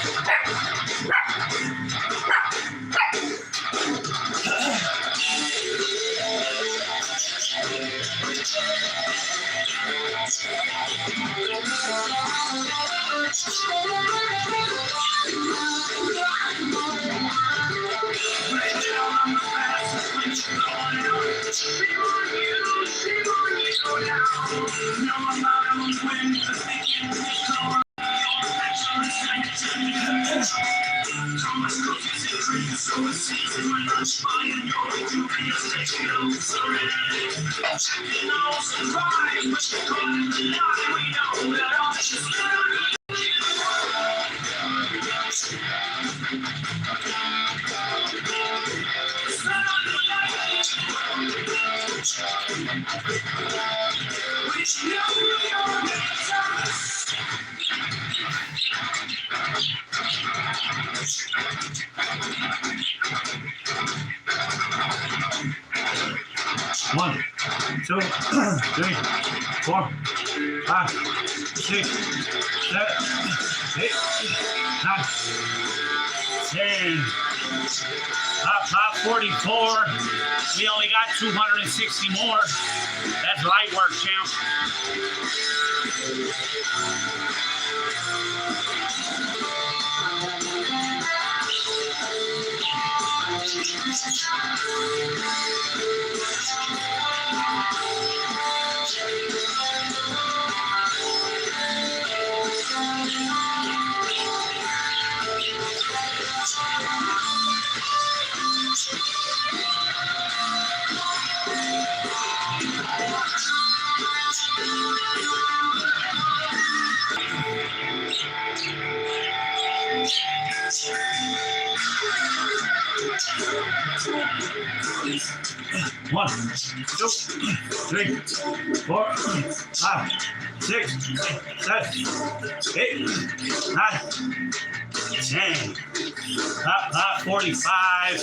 Speaker 2: One, 2, 3, 4, 5, 6, 7, 8, 9, 10. Pop 44. We only got 260 more. That's light work, champ. One, 2, 3, 4, 5, 6, 7, 8, 9, 10. Pop 45.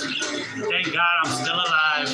Speaker 2: Thank God I'm still alive.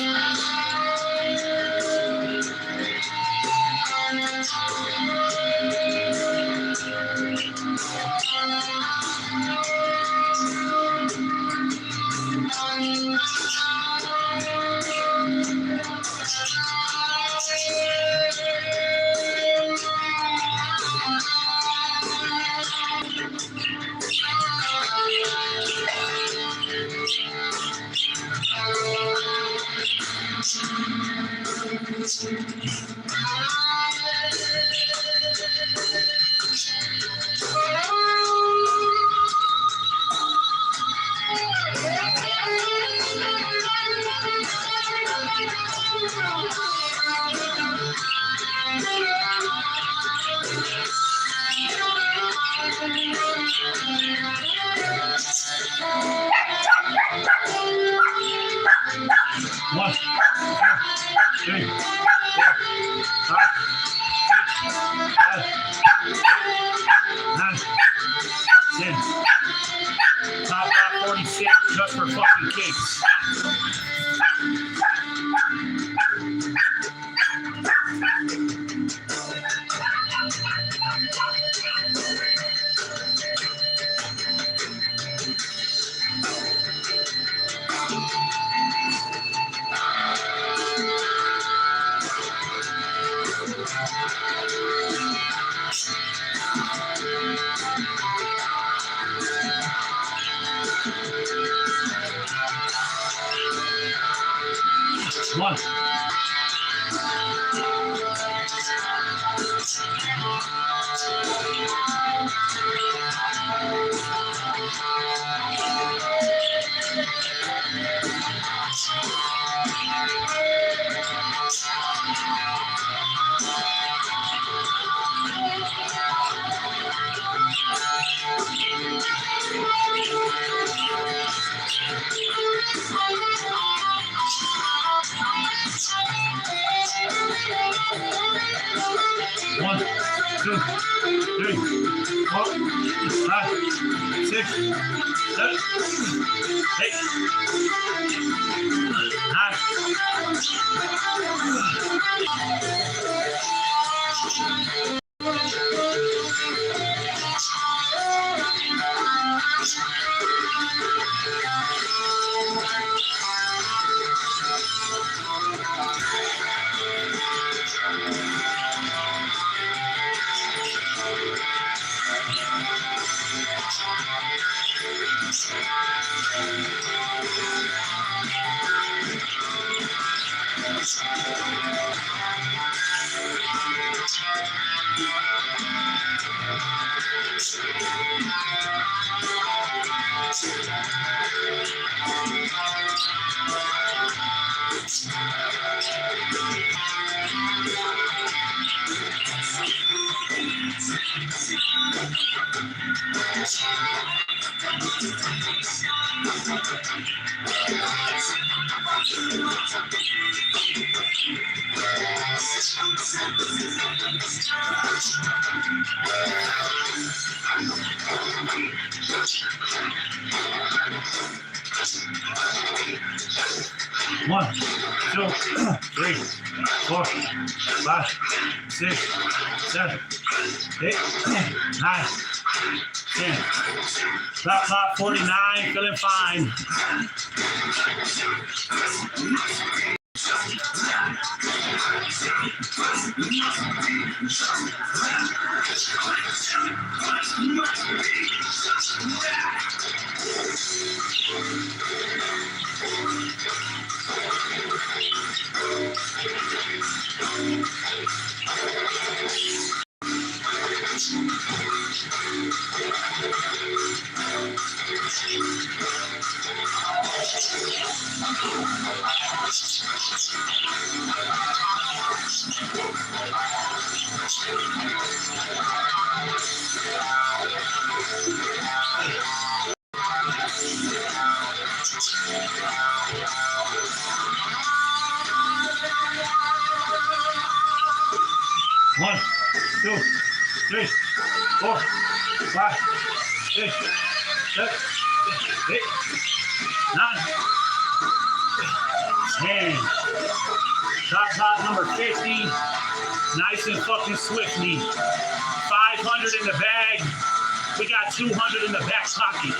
Speaker 2: One, 2, 3, 4, 5, 6, 7, 8, 9, 10. Top out 46 just for fucking kicks. One. One, 2, 3, 4, 5, 6, 7, 8, 1, 2, 3, 4, 5, 6, 7, 8, 9, 10. Top 49, feeling fine. One, 2, 3, 4, 5, 6, 7, 8, 9, 10. Top number 50. Nice and fucking swiftly. 500 in the bag. We got 200 in the back pocket.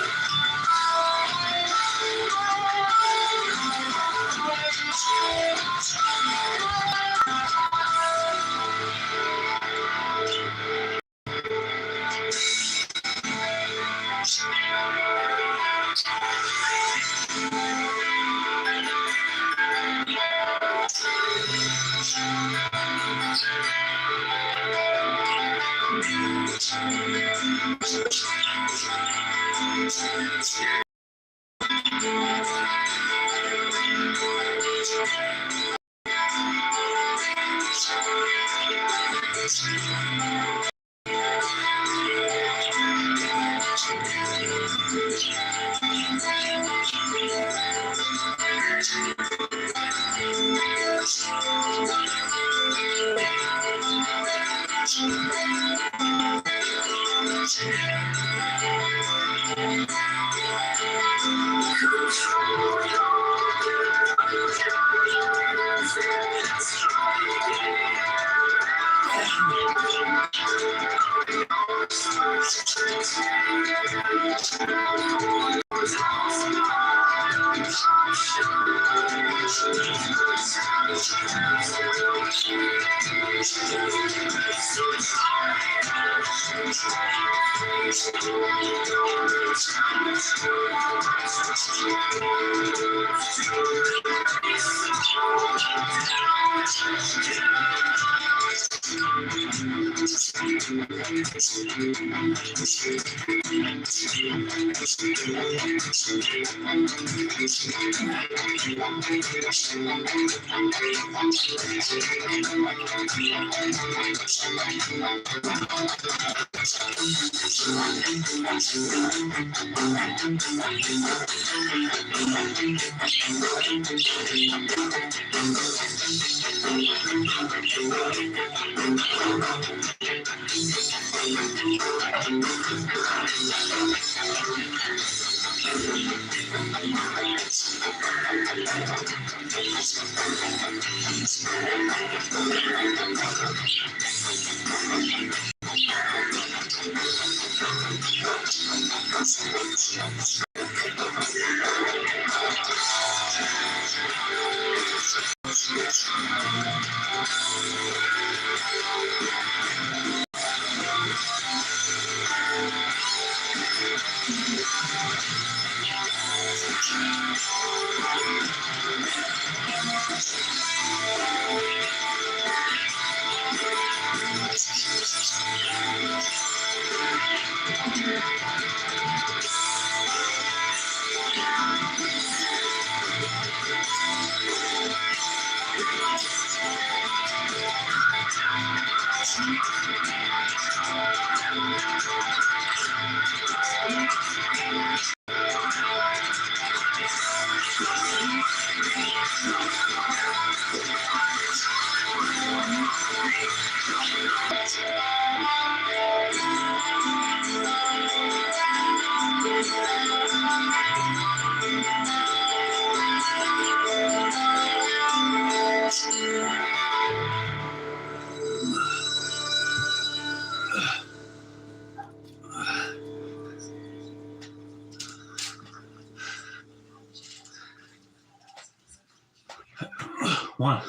Speaker 2: One,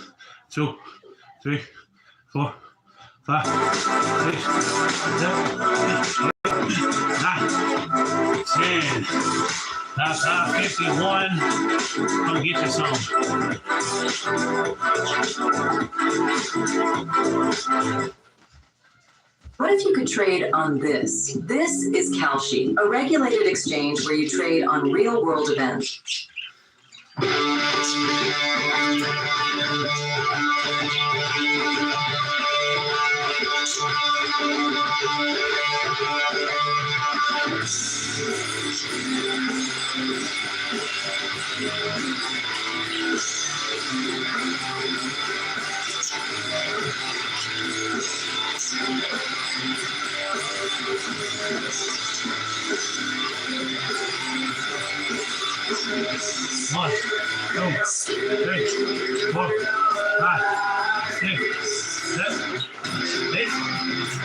Speaker 2: 2, 3, 4, 5, 6, 7, 8, 9, 10. Top 51. Come get you some.
Speaker 7: What if you could trade on this? This is Kalshi, a regulated exchange where you trade on real-world events.
Speaker 2: One, 2, 3, 4, 5, 6, 7, 8,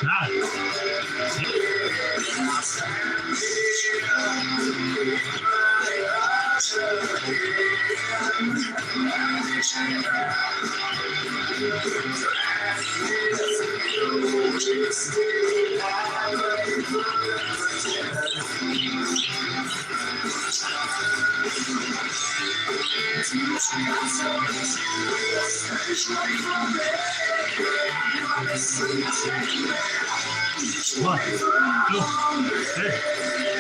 Speaker 2: 9, 1, 2, 3,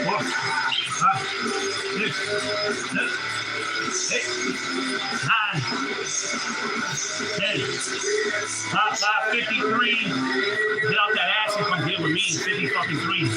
Speaker 2: 4, 5, 6, 7, 8, 9, 10. Top 53. Get off that ass and come deal with me. 50 fucking 3.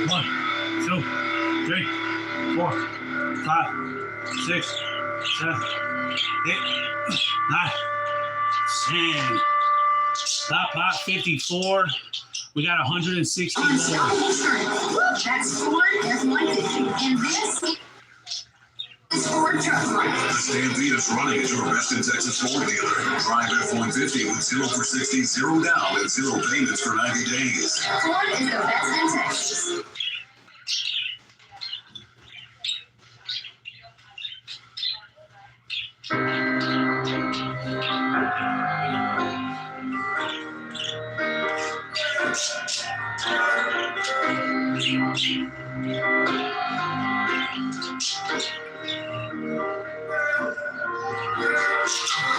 Speaker 2: One, two, three, 4, 5, 6, 7, 8, 9, 10. Stop pot 54. We got 160 more.
Speaker 4: Unstoppable strength. That's Ford F-150. And this is Ford Truck Life.
Speaker 5: Stampede is running as your best in Texas Ford dealer. Drive F-150 with 0 for 60, 0 down, and 0 payments for 90 days.
Speaker 4: Ford is the best in Texas.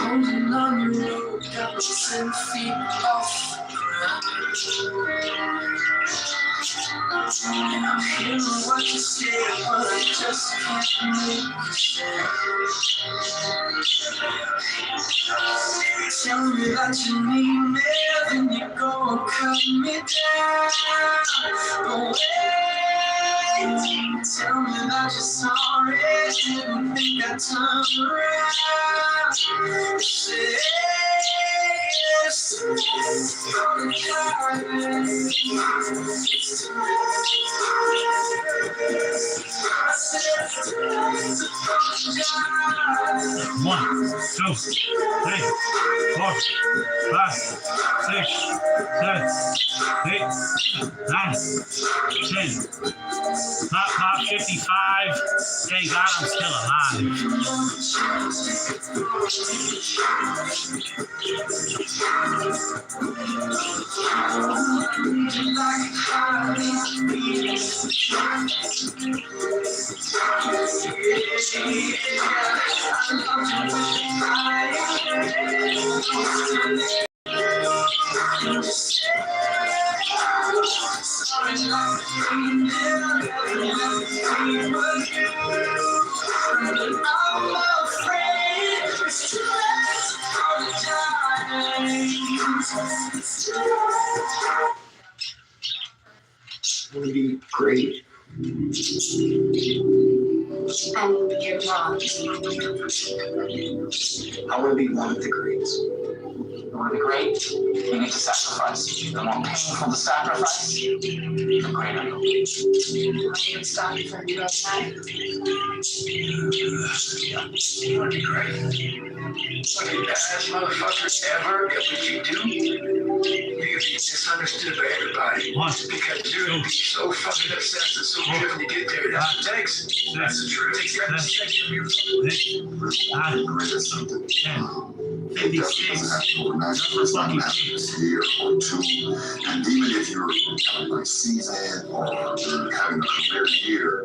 Speaker 1: Holding on the road, got 7 feet off the ground. And I'm hearing what you say, but I just can't make a sound. Tell me that you need me, then you go and cut me down. But wait, tell me that you're sorry, didn't think I'd turn around. Say yes, I'm the coward.
Speaker 2: 1, 2, 3, 4, 5, 6, 7, 8, 9, 10. Pop 55. Thank God I'm still alive.
Speaker 6: I want to be great.
Speaker 4: And you're wrong.
Speaker 6: I want to be one of the greats. You want to be great? You need to sacrifice. The more painful the sacrifice, the greater you'll be.
Speaker 4: I'm sorry for your time.
Speaker 1: You want to be great? One of the best motherfuckers ever at what you do. You're gonna be misunderstood by everybody. Because you're gonna be so fucking obsessed and so driven to get there. That's what it takes. That's the truth. It takes from your
Speaker 2: 56.
Speaker 3: It's not a year or two. And even if you're having a season or you're having a career year,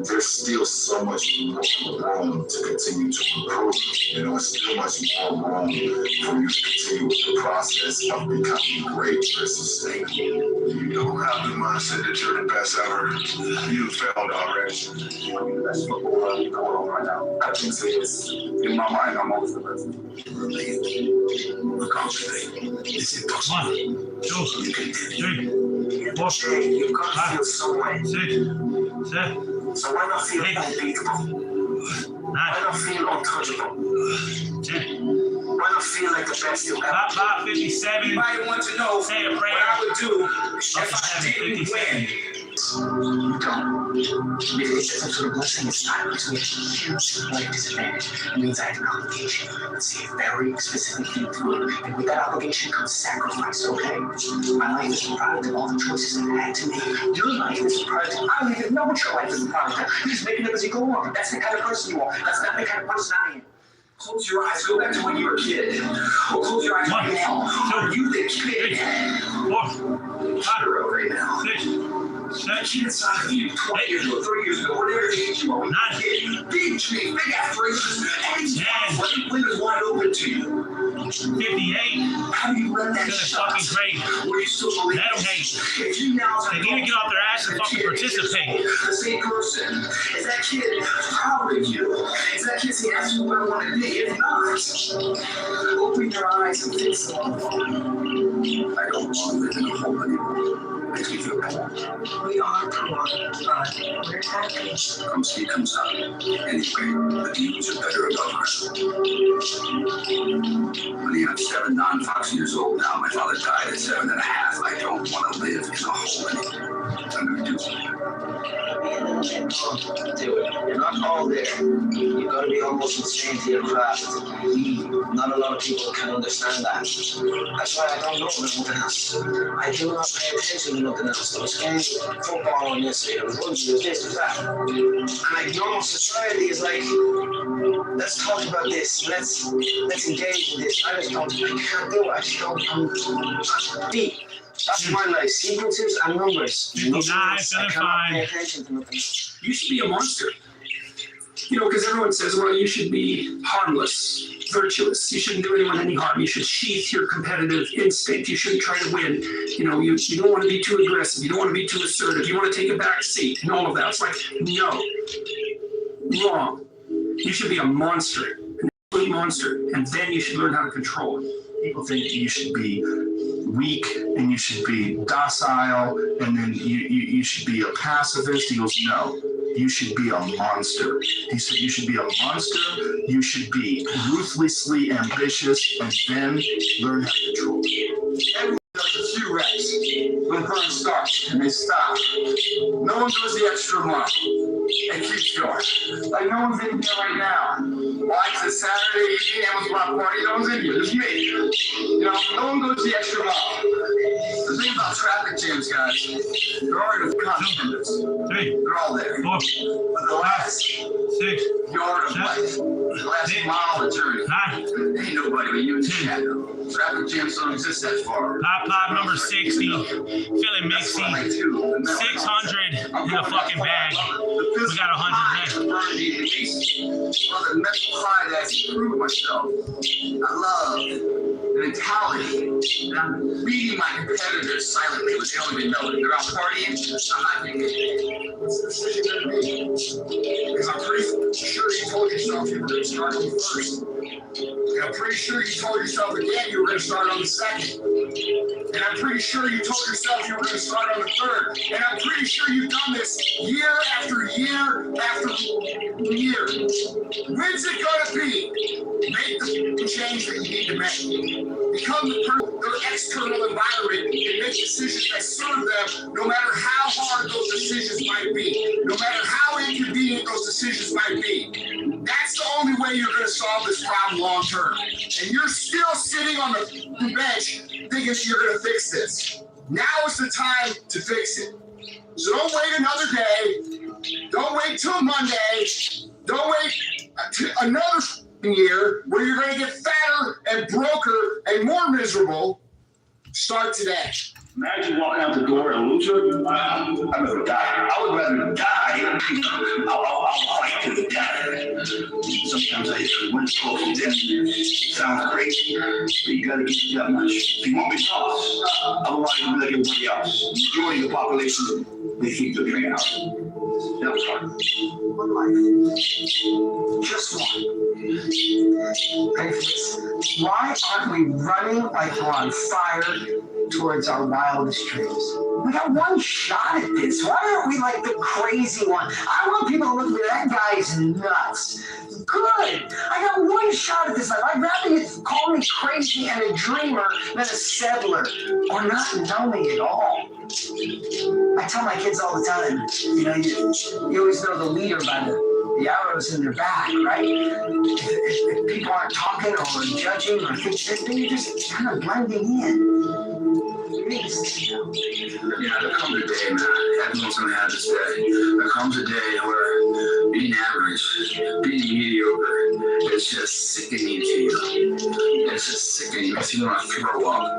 Speaker 3: there's still so much more room to continue to improve. You know, it's still much more room for you to continue with the process of becoming great versus staying.
Speaker 5: You don't have the mindset that you're the best ever. You failed already.
Speaker 3: I'm the best footballer in the world right now. I can say this. In my mind, I'm always the best.
Speaker 5: Concentrate. It's impossible.
Speaker 2: 1, 2, 3, 4,
Speaker 6: You've got to
Speaker 2: 5,
Speaker 6: feel some way.
Speaker 2: 6, 7,
Speaker 6: So why not feel unbeatable?
Speaker 2: 9,
Speaker 6: Why not feel untouchable?
Speaker 2: 10.
Speaker 6: Why not feel like the best you'll ever?
Speaker 2: Pop 57.
Speaker 1: Anybody want to know
Speaker 2: Say a
Speaker 1: what
Speaker 2: prayer.
Speaker 1: I would do if I didn't win?
Speaker 6: You don't. It's some sort of blessing. It's not between a huge like disadvantage. It means I have an obligation to see a very specific thing through. And with that obligation comes sacrifice, okay? My life is a product of all the choices that I had to make. Your life is a product. I don't even know what your life is a product of. You just make it up as you go along. That's the kind of person you are. That's not the kind of person I am.
Speaker 1: Close your eyes. Go back to when you were a kid. Or close your eyes right now. Are you the kid?
Speaker 2: 4, 5,
Speaker 1: Right now.
Speaker 2: 6,
Speaker 1: That kid inside of you 20 years ago, 30 years ago, whatever age you are, when you were a kid, big dreams, big aspirations, and windows wide open to you.
Speaker 2: 58.
Speaker 1: How do you let that
Speaker 2: Good
Speaker 1: shot?
Speaker 2: fucking great.
Speaker 1: Where you still believe
Speaker 2: Let 'em hate.
Speaker 1: if you now
Speaker 2: They need to get off their ass and fucking participate.
Speaker 1: the same person, is that kid proud of you? Is that kid saying, that's who I want to be? If not, open your eyes and fix them.
Speaker 3: I don't want to live in a hole anymore. Makes me feel poor.
Speaker 4: We are poor, but we're happy.
Speaker 3: Come see, comes out. Anyway, the demons are better above ground. Honey, I'm 7, 9, 5 years old now. My father died at 7.5. I don't want to live in a hole anymore. I'm going to do something.
Speaker 6: Do it. You're not all there. You've got to be almost insane to your craft. Not a lot of people can understand that. That's why I don't know nothing else. I do not pay attention to nothing else. There's games, football on this, there's rugby, there's this, there's that. And like normal society is like, let's talk about this. Let's engage in this. I can't do it. I just don't. I'm deep. That's my life. Sequences and numbers.
Speaker 2: 59,
Speaker 6: I cannot pay attention to nothing else.
Speaker 1: You should be a monster. You know, because everyone says, well, you should be harmless, virtuous. You shouldn't do anyone any harm. You should sheath your competitive instinct. You shouldn't try to win. You know, you don't want to be too aggressive. You don't want to be too assertive. You want to take a back seat and all of that. It's like, no. Wrong. You should be a monster, an absolute monster, and then you should learn how to control it.
Speaker 3: People think you should be weak and you should be docile and then you should be a pacifist. He goes, no, you should be a monster. He said you should be a monster, you should be ruthlessly ambitious, and then learn how to control it.
Speaker 1: Everyone does a few reps, when burn starts and they stop. No one goes the extra mile. It keeps going. Like no one's in here right now. Why? It's a Saturday evening, everyone's about party, no one's in here. It's me. You know, no one goes the extra mile. The thing about traffic jams, guys, they're already constant.
Speaker 2: 3,
Speaker 1: They're all there.
Speaker 2: 4,
Speaker 1: But the last
Speaker 2: 6,
Speaker 1: yard of life, the last mile of the journey,
Speaker 2: 9.
Speaker 1: ain't nobody but you and the shadow. Traffic jams don't exist that far.
Speaker 2: Pop number 60. Feeling mixy. 600 in a fucking bag. We got 100 left.
Speaker 1: The mental high that's improved myself. I love the mentality that I'm beating my competitors silently, but they don't even know it. They're out partying. I'm not thinking, what's the decision going to be? Because I'm pretty sure you told yourself you were going to start on the first. And I'm pretty sure you told yourself again you were going to start on the second. And I'm pretty sure you told yourself you were going to start on the third. And I'm pretty sure you've done this year after year after year. When's it going to be? Make the change that you need to make. Become their external environment and make decisions that serve them, no matter how hard those decisions might be, no matter how inconvenient those decisions might be. That's the only way you're going to solve this problem long term. And you're still sitting on the bench thinking that you're going to fix this. Now is the time to fix it. So don't wait another day. Don't wait till Monday. Don't wait another year where you're going to get fatter and broker and more miserable. Start today.
Speaker 5: Imagine walking out the door a loser. I'd rather die. I would rather die. I'll fight to the death. Sometimes I just went close to death. It sounds crazy, but you gotta get that much. If you want me lost, otherwise you'll be like everybody else. The majority of the population, they think they're trained out. That was hard.
Speaker 1: One life. Just one. Why aren't we running like we're on fire towards our wildest dreams? We got one shot at this. Why aren't we like the crazy one? I want people to look at me, that guy's nuts. Good. I got one shot at this life. I'd rather you call me crazy and a dreamer than a settler or not know me at all. I tell my kids all the time, you know, you always know the leader by the arrows in their back, right? If people aren't talking or judging or thinking, then you're just kind of blending in.
Speaker 5: Yeah, there comes a day, man. Everyone's gonna have this day. There comes a day where being average, being mediocre, is just sickening to you. It's just sickening. It makes you want to throw up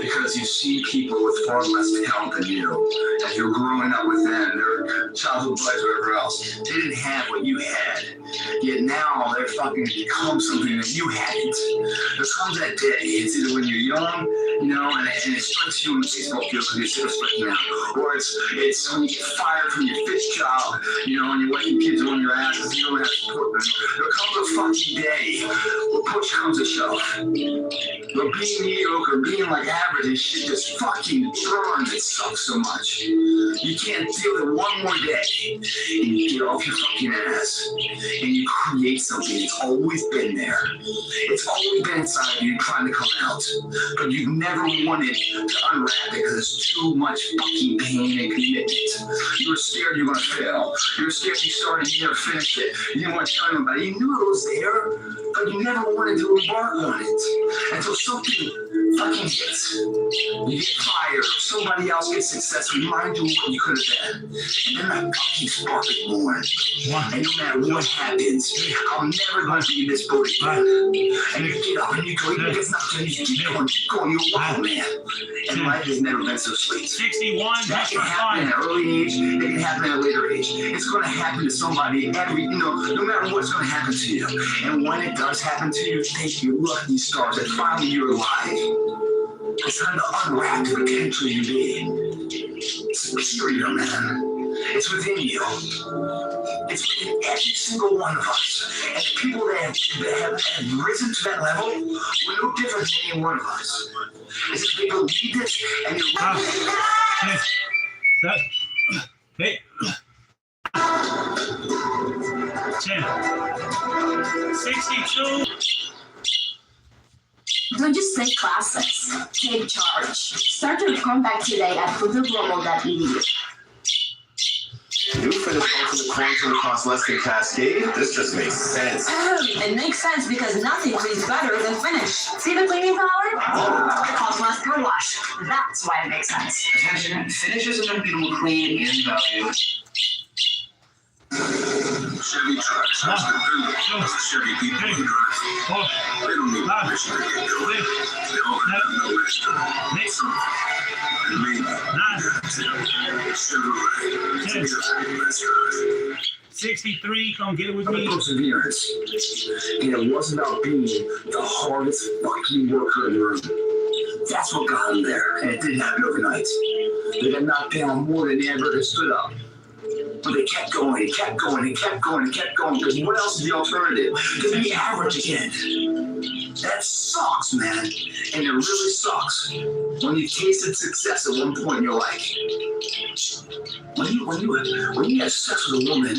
Speaker 5: because you see people with far less talent than you. As you're growing up with them, their childhood buddies, whatever else, they didn't have what you had. Yet now they're fucking become something that you hadn't. There comes that day. It's either when you're young, you know, and it strikes you in the baseball field because you're disrespecting them, or it's when you get fired from your fifth job, you know, and your wife and kids are on your ass because you don't have support them. There comes a fucking day where push comes to shove. But being mediocre, being like average and shit just fucking burns. It sucks so much. You can't deal with it one more day and you get off your fucking ass and you create something that's always been there. It's always been inside of you trying to come out, but you've never wanted to unwrap it because it's too much fucking pain and commitment. You were scared you were gonna fail. You were scared you started and you never finished it. You didn't want to tell anybody. You knew it was there, but you never wanted to embark on it until something fucking hits. You get fired, somebody else gets success, remind you of what you could have been. And then that fucking spark is born. And no matter what happens, I'm never going to be in this boat again. And you get up and you go, even if it's not good, you keep going, you're a wild man. And life has never been so sweet.
Speaker 2: 61,
Speaker 1: that can happen at an early age, it can happen at a later age. It's going to happen to somebody no matter what's going to happen to you. And when it does happen to you, take your lucky stars and finally you're alive. It's time to unwrap the potential you be. Superior, man. It's within you. It's within every single one of us. And the people that have risen to that level were no different than any one of us. It's if they believe this and you
Speaker 2: Hey. 10. 62.
Speaker 4: So just say classics. Take charge. Start your comeback today at futterglobal.edu.
Speaker 3: New finish ultimate quarantine costs less than Cascade? This just makes sense.
Speaker 7: It makes sense because nothing cleans better than Finish.
Speaker 4: See the cleaning power? It costs less per wash. That's why it makes sense.
Speaker 5: Attention, Finish is unbeatable clean and value.
Speaker 3: Chevy trucks has the building of Chevy people who drive. They don't need permission to get going. They all have no extra. And maybe Chevrolet. Let's drive.
Speaker 2: 63, come get it with me.
Speaker 5: Perseverance. And it wasn't about being the hardest fucking worker in the room. That's what got him there. And it didn't happen overnight. They got knocked down more than they ever stood up. But they kept going, and kept going, and kept going, and kept going. Because what else is the alternative? To be average again. That sucks, man. And it really sucks when you've tasted success at one point in your life. When you have sex with a woman,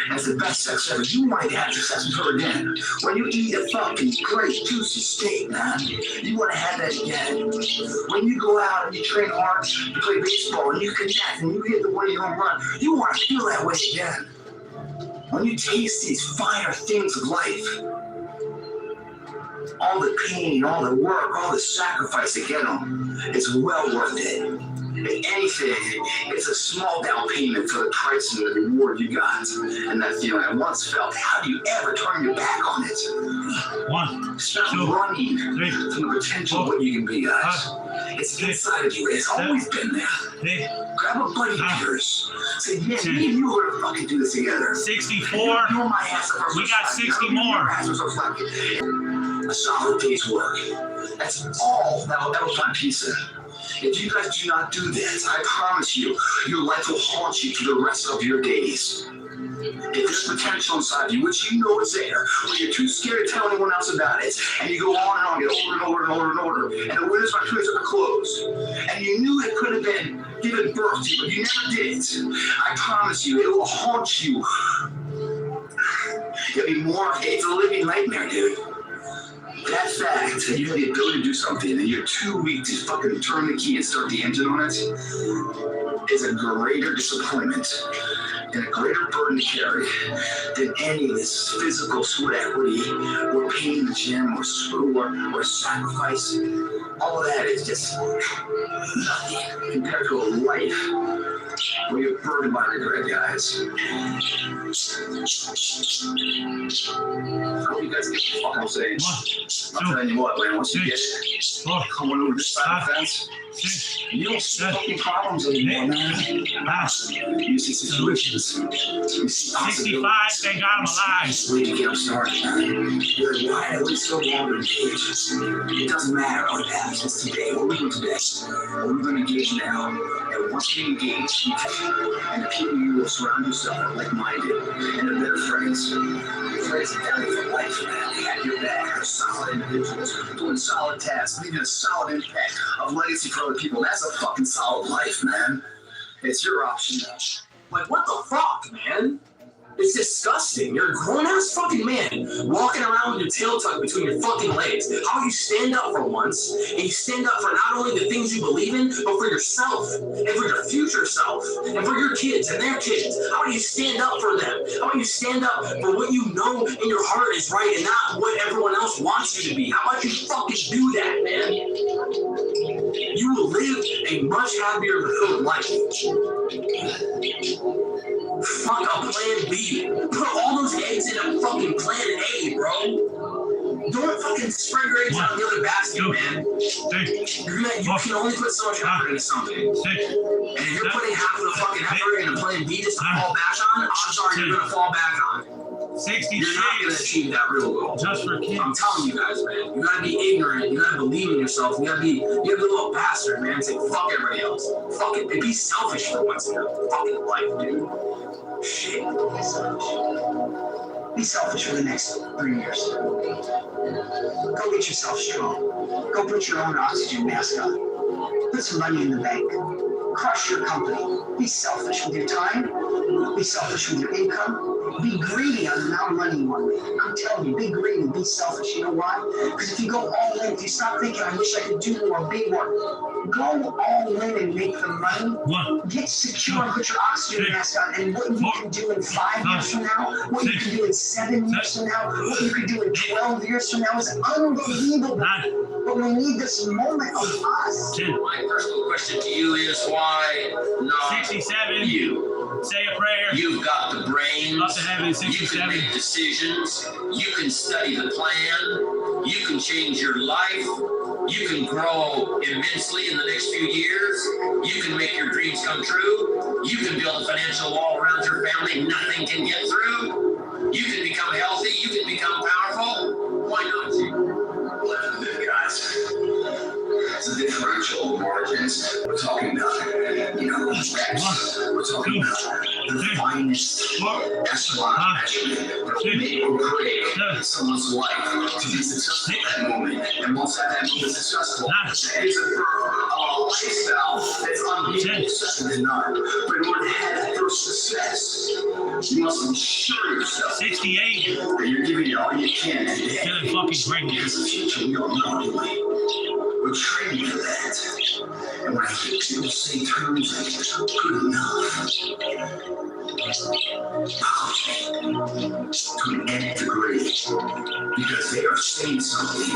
Speaker 5: that's the best sex ever, you might have sex with her again. When you eat a fucking great juicy steak, man, you want to have that again. When you go out and you train hard to play baseball and you connect and you hit the winning home run, you want to feel that way again. When you taste these finer things of life, all the pain, all the work, all the sacrifice to get them, it's well worth it. If anything, it's a small down payment for the price and the reward you got. And that feeling I once felt, how do you ever turn your back on it?
Speaker 2: 1,
Speaker 5: Stop
Speaker 2: 2,
Speaker 5: running
Speaker 2: 3,
Speaker 5: from the potential of what you can be, guys. It's inside of you. It's always been there. Grab a buddy of yours. Say, yeah, me and you are gonna fucking do this together.
Speaker 2: 64.
Speaker 5: You're my ass up.
Speaker 2: We got 60 more.
Speaker 5: A solid day's work. That's all that'll find peace in. If you guys do not do this, I promise you, your life will haunt you for the rest of your days. If there's potential inside you, which you know is there, but you're too scared to tell anyone else about it, and you go on and on, get over and over and over and over, and the windows are clear to the close, and you knew it could have been given birth to, but you never did. I promise you, it will haunt you. It'll be more, it's a living nightmare, dude. That fact that you have the ability to do something and you're too weak to fucking turn the key and start the engine on it is a greater disappointment and a greater burden to carry than any of this physical sweat equity or pain in the gym or sacrifice. All of that is just nothing compared to a life where you're burdened by regret, guys. I hope you guys get the fuck I'm saying. I'm telling you what, man, once you get it, come on over this side of the fence, you don't see fucking problems anymore, man. You see situations. You see
Speaker 2: 65, thank God I'm alive.
Speaker 5: Wait to get them started, man. You're wide awake so long to engage. It doesn't matter what happens today. What are we doing today? What are we going to engage now? And once we engage, and the people you will surround yourself with like-minded and the better friends. Friends are down for life, man. They have your back. They're solid individuals doing solid tasks, leaving a solid impact of legacy for other people. That's a fucking solid life, man. It's your option now.
Speaker 8: Like, what the fuck, man? It's disgusting. You're a grown-ass fucking man walking around with your tail tucked between your fucking legs. How you stand up for once, and you stand up for not only the things you believe in, but for yourself, and for your future self, and for your kids and their kids. How do you stand up for them? How do you stand up for what you know in your heart is right and not what everyone else wants you to be? How about you fucking do that, man? You will live a much happier, fulfilled life. Fuck a plan B. Put all those eggs in a fucking plan A, bro. Don't fucking spread your eggs out in the other basket, man. You can only put so much effort into something. And if you're putting half of the fucking effort in a plan B just to fall back on, odds are you're gonna fall back on.
Speaker 2: 66.
Speaker 8: You're not gonna achieve that real goal.
Speaker 2: Just for kids.
Speaker 8: I'm telling you guys, man. You gotta be ignorant. You gotta believe in yourself. You gotta be a little bastard, man. Say fuck everybody else. Fuck it. Be selfish for once in your fucking life, dude. Shit.
Speaker 6: Be selfish for the next 3 years. Go get yourself strong. Go put your own oxygen mask on. Put some money in the bank. Crush your company. Be selfish with your time. Be selfish with your income.
Speaker 1: Be greedy on the amount of money you want to make. I'm telling you, be greedy, be selfish. You know why? Because if you go all in, if you stop thinking, I wish I could do more, be more, go all in and make the money. Get secure and put your oxygen mask on. And what you can do in 5 years from now, what you can do in 7 years from now, what you can do in 12 years from now is unbelievable. But we need this moment of us.
Speaker 5: My personal question to you is why not
Speaker 2: 67.
Speaker 5: you?
Speaker 2: Say a prayer.
Speaker 5: You've got the brains.
Speaker 2: Up to heaven,
Speaker 5: You
Speaker 2: 67.
Speaker 5: can make decisions. You can study the plan. You can change your life. You can grow immensely in the next few years. You can make your dreams come true. You can build a financial wall around your family nothing can get through. You can become healthy. You can become powerful. Why not you?
Speaker 3: Let them live, guys. It's the differential margins. We're talking about, reps. We're talking about the finest echelon measurement that will make or break someone's life to be successful at that moment. And once that moment is successful, it's a lifestyle that's unbeatable, second to none. But in order to have that first success, you must ensure yourself
Speaker 2: 68.
Speaker 3: that you're giving it all you can today.
Speaker 2: Feeling fucking great.
Speaker 3: Because the future we don't know anyway. We're training for that. And when I hear people say terms like good enough, to an nth degree, because they are saying something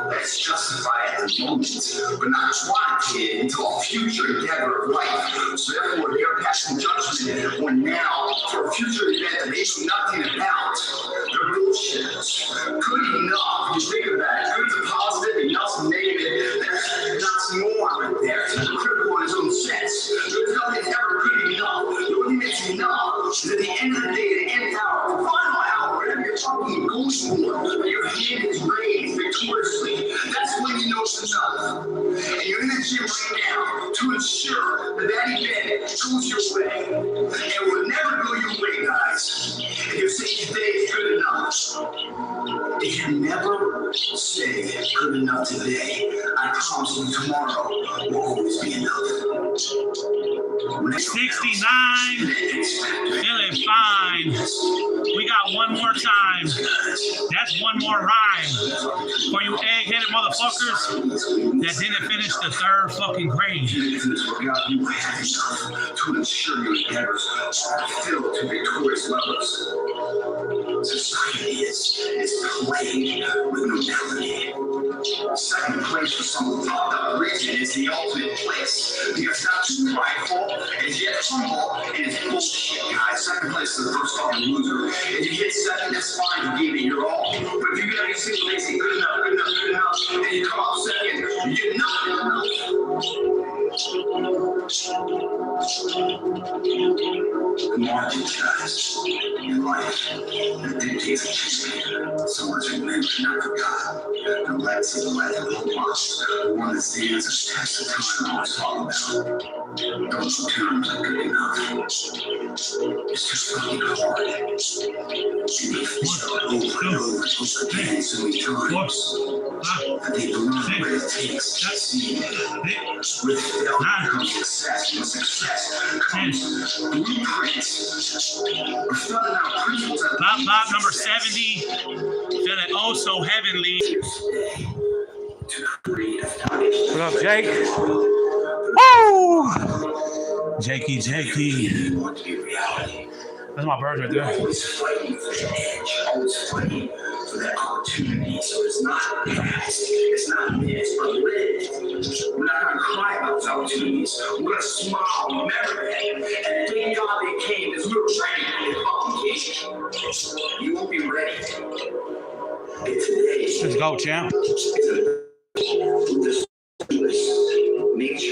Speaker 3: that's justified at the moment, but not quantitated into a future endeavor of life. So therefore, they are passing judgment when now, for a future event that they know nothing about, they're bullshit. Good enough, you think of that. Good's a positive, enough's a negative. That's not some more right there. It's critical in its own sense. There's nothing ever good enough. The only thing that's enough is at the end of the day, the end hour, the final hour, whatever you're fucking going for, your hand is raised victoriously. That's when you know it's enough. And you're in the gym right now to ensure that that event goes your way. It will never go your way, guys. If you say today is good enough, if you never say good enough today, I promise you tomorrow will always be enough.
Speaker 2: 69. Feeling fine. We got one more time. That's one more rhyme. For you egg-headed motherfuckers that didn't finish the third fucking grade.
Speaker 3: You have enough to ensure your endeavors are filled to victorious levels. Society is plagued with mortality. Second place for some fucked up reason is the ultimate place. Because not too prideful, is yet humble, and it's bullshit, guys. Second place is the first fucking loser. If you get second, that's fine, you gave it your all. But if you got a single place, good enough, and you come up second, you're not enough. The margins, guys, in life, that dictates a champion. Someone's remembered, not forgotten. The legacy, the life of the lost, the one that stands as test of time I was talking about. Those terms are good enough. It's just fucking hard. You may feel it over and over again so many times. I think the one way it takes to succeed. With failure comes success. With success comes blueprints. We're filling out principles that
Speaker 2: Bob number 70. Feeling oh so heavenly. What up, Jake? Woo! Jakey. That's my bird right there.
Speaker 3: Always fighting for the edge, always fighting for that opportunity. So it's not past, it's not this, but live. We're not gonna cry about those opportunities. We're gonna smile, remember it, and thank God they came because we were ready when they fucking came. You won't be ready. And today,
Speaker 2: Let's go, champ.
Speaker 3: make sure